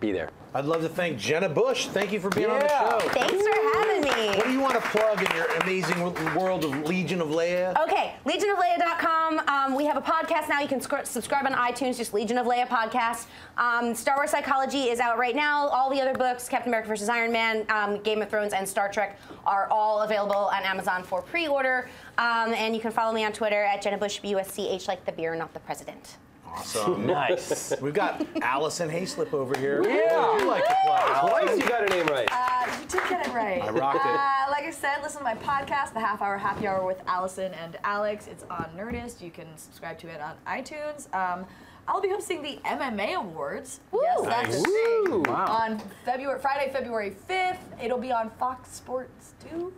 Speaker 3: Be there.
Speaker 1: I'd love to thank Jenna Busch. Thank you for being on the show.
Speaker 9: Thanks for having me.
Speaker 1: What do you want to plug in your amazing world of Legion of Leia?
Speaker 9: Okay, legionofleia.com. We have a podcast now. You can subscribe on iTunes, just Legion of Leia podcast. Star Wars Psychology is out right now. All the other books, Captain America vs. Iron Man, Game of Thrones, and Star Trek, are all available on Amazon for pre-order. And you can follow me on Twitter at Jenna Busch, BUSCH, like the beer, not the president.
Speaker 1: Awesome.
Speaker 3: Nice.
Speaker 1: We've got Alison Haislip over here.
Speaker 2: Yeah.
Speaker 1: What would you like to plug?
Speaker 2: Twice you got her name right.
Speaker 8: You did get it right.
Speaker 1: I rocked it.
Speaker 8: Like I said, listen to my podcast, The Half Hour Happy Hour with Allison and Alex. It's on Nerdist. You can subscribe to it on iTunes. I'll be hosting the MMA Awards.
Speaker 9: Woo.
Speaker 8: Yes, that's a thing.
Speaker 3: Wow.
Speaker 8: On Friday, February 5th. It'll be on Fox Sports 2.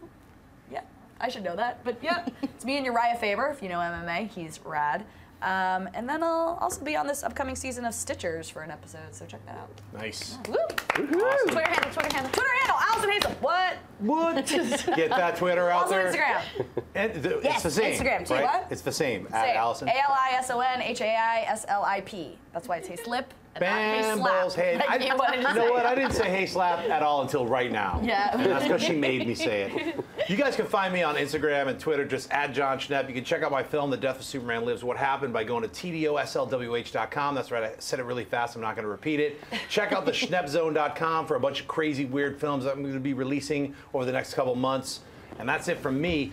Speaker 8: Yeah, I should know that. But yeah, it's me and Uriah Faber. If you know MMA, he's rad. And then I'll also be on this upcoming season of Stitchers for an episode, so check that out.
Speaker 1: Nice.
Speaker 8: Woo!
Speaker 9: Awesome. Twitter handle, Allisson Haislip. What?
Speaker 1: Get that Twitter out
Speaker 8: Also
Speaker 1: there.
Speaker 8: Instagram.
Speaker 1: And
Speaker 8: Yes,
Speaker 1: it's the same.
Speaker 8: Instagram too.
Speaker 1: Right?
Speaker 8: What?
Speaker 1: It's the same.
Speaker 8: Same.
Speaker 1: At Alison.
Speaker 8: ALISON HAISLIP. That's why it's Haislip.
Speaker 1: Bambles, hey,
Speaker 8: Like you wanted to
Speaker 1: you know
Speaker 8: say.
Speaker 1: what? I didn't say hey slap at all until right now.
Speaker 8: Yeah.
Speaker 1: And that's because she made me say it. You guys can find me on Instagram and Twitter, just @JohnSchnepp. You can check out my film, The Death of Superman Lives, What Happened, by going to tdoslwh.com. That's right, I said it really fast, I'm not going to repeat it. Check out the schneppzone.com for a bunch of crazy, weird films that I'm going to be releasing over the next couple months. And that's it from me.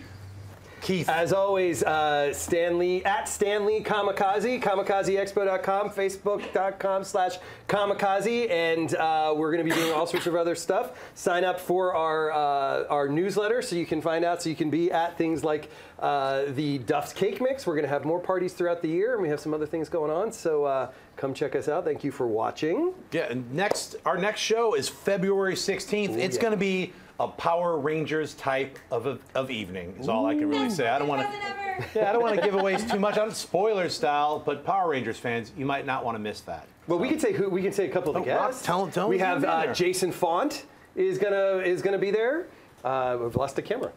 Speaker 1: Keith.
Speaker 2: As always, Stanley, @Stanley Kamikaze, kamikazeexpo.com, facebook.com/kamikaze, and we're going to be doing all sorts of other stuff. Sign up for our newsletter so you can find out, so you can be at things like the Duff's Cake Mix. We're going to have more parties throughout the year, and we have some other things going on, so come check us out. Thank you for watching.
Speaker 1: Yeah, and our next show is February 16th. It's going to be a Power Rangers type of evening is all I can really say. I don't want to. Yeah, I don't want to give away too much. I'm spoiler style, but Power Rangers fans, you might not want to miss that.
Speaker 2: Well, we can say a couple of the guests.
Speaker 1: Tell
Speaker 2: we
Speaker 1: them
Speaker 2: have Jason Font is gonna be there. We've lost the camera.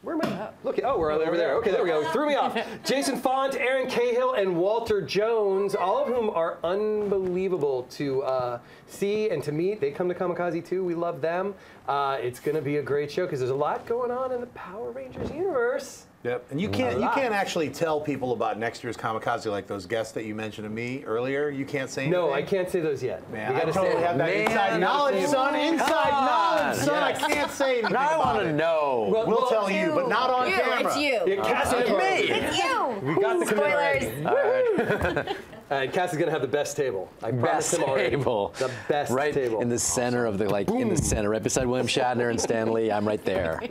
Speaker 2: Where am I? Look, we're over there. Okay, there we go. Threw me off. Jason Font, Aaron Cahill, and Walter Jones, all of whom are unbelievable to see and to meet. They come to Kamikaze too. We love them. It's going to be a great show because there's a lot going on in the Power Rangers universe.
Speaker 1: Yep, and you can't actually tell people about next year's Kamikaze like those guests that you mentioned to me earlier. You can't say anything.
Speaker 2: No, I can't say those yet.
Speaker 1: Man, I totally have that inside knowledge, son. Inside knowledge, son.
Speaker 3: Yes.
Speaker 1: I can't say anything.
Speaker 3: Now I
Speaker 1: about
Speaker 3: want to
Speaker 1: it.
Speaker 3: know.
Speaker 1: We'll tell you, but not on camera.
Speaker 8: It's you.
Speaker 2: Yeah, Cass
Speaker 3: It's
Speaker 2: Anvar.
Speaker 3: me.
Speaker 8: It's you.
Speaker 2: We got the
Speaker 8: Spoilers.
Speaker 2: commitment. And Cass is going to have the best table. I promised him already.
Speaker 3: Table.
Speaker 2: The best
Speaker 3: right
Speaker 2: table.
Speaker 3: in the center of the, in the center, right beside William Shatner and Stan Lee. I'm right there.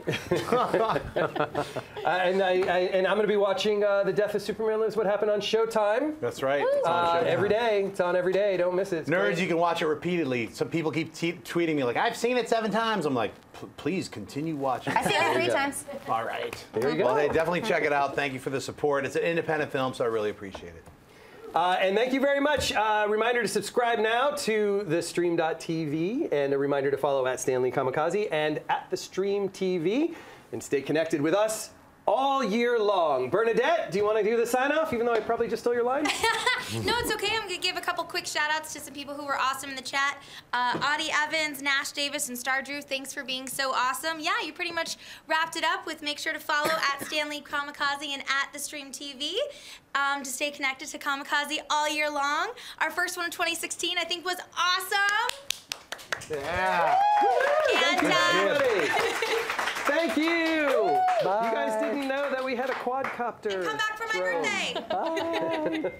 Speaker 2: And I'm going to be watching The Death of Superman Lives, What Happened on Showtime.
Speaker 1: That's right. It's on Showtime.
Speaker 2: Every day. It's on every day. Don't miss it. It's
Speaker 1: Nerds,
Speaker 2: great.
Speaker 1: you can watch it repeatedly. Some people keep tweeting me like, I've seen it 7 times. I'm like, please continue watching.
Speaker 8: I've seen it 3 times.
Speaker 1: All right.
Speaker 2: There you go.
Speaker 1: Well, hey, definitely check it out. Thank you for the support. It's an independent film, so I really appreciate it.
Speaker 2: And thank you very much. Reminder to subscribe now to theStream.tv, and a reminder to follow @Stanley Kamikaze and @theStreamtv, and stay connected with us all year long. Bernadette, do you want to do the sign-off, even though I probably just stole your line?
Speaker 4: No, it's okay. I'm going to give a couple quick shout-outs to some people who were awesome in the chat. Audie Evans, Nash Davis, and Star Drew, thanks for being so awesome. Yeah, you pretty much wrapped it up with make sure to follow @Stanley Kamikaze and @theStreamtv to stay connected to Kamikaze all year long. Our first one in 2016, I think, was awesome.
Speaker 1: Yeah.
Speaker 4: And,
Speaker 2: Thank you. Bye. You guys didn't know that we had a quadcopter.
Speaker 4: And come back for my birthday.
Speaker 2: Bye.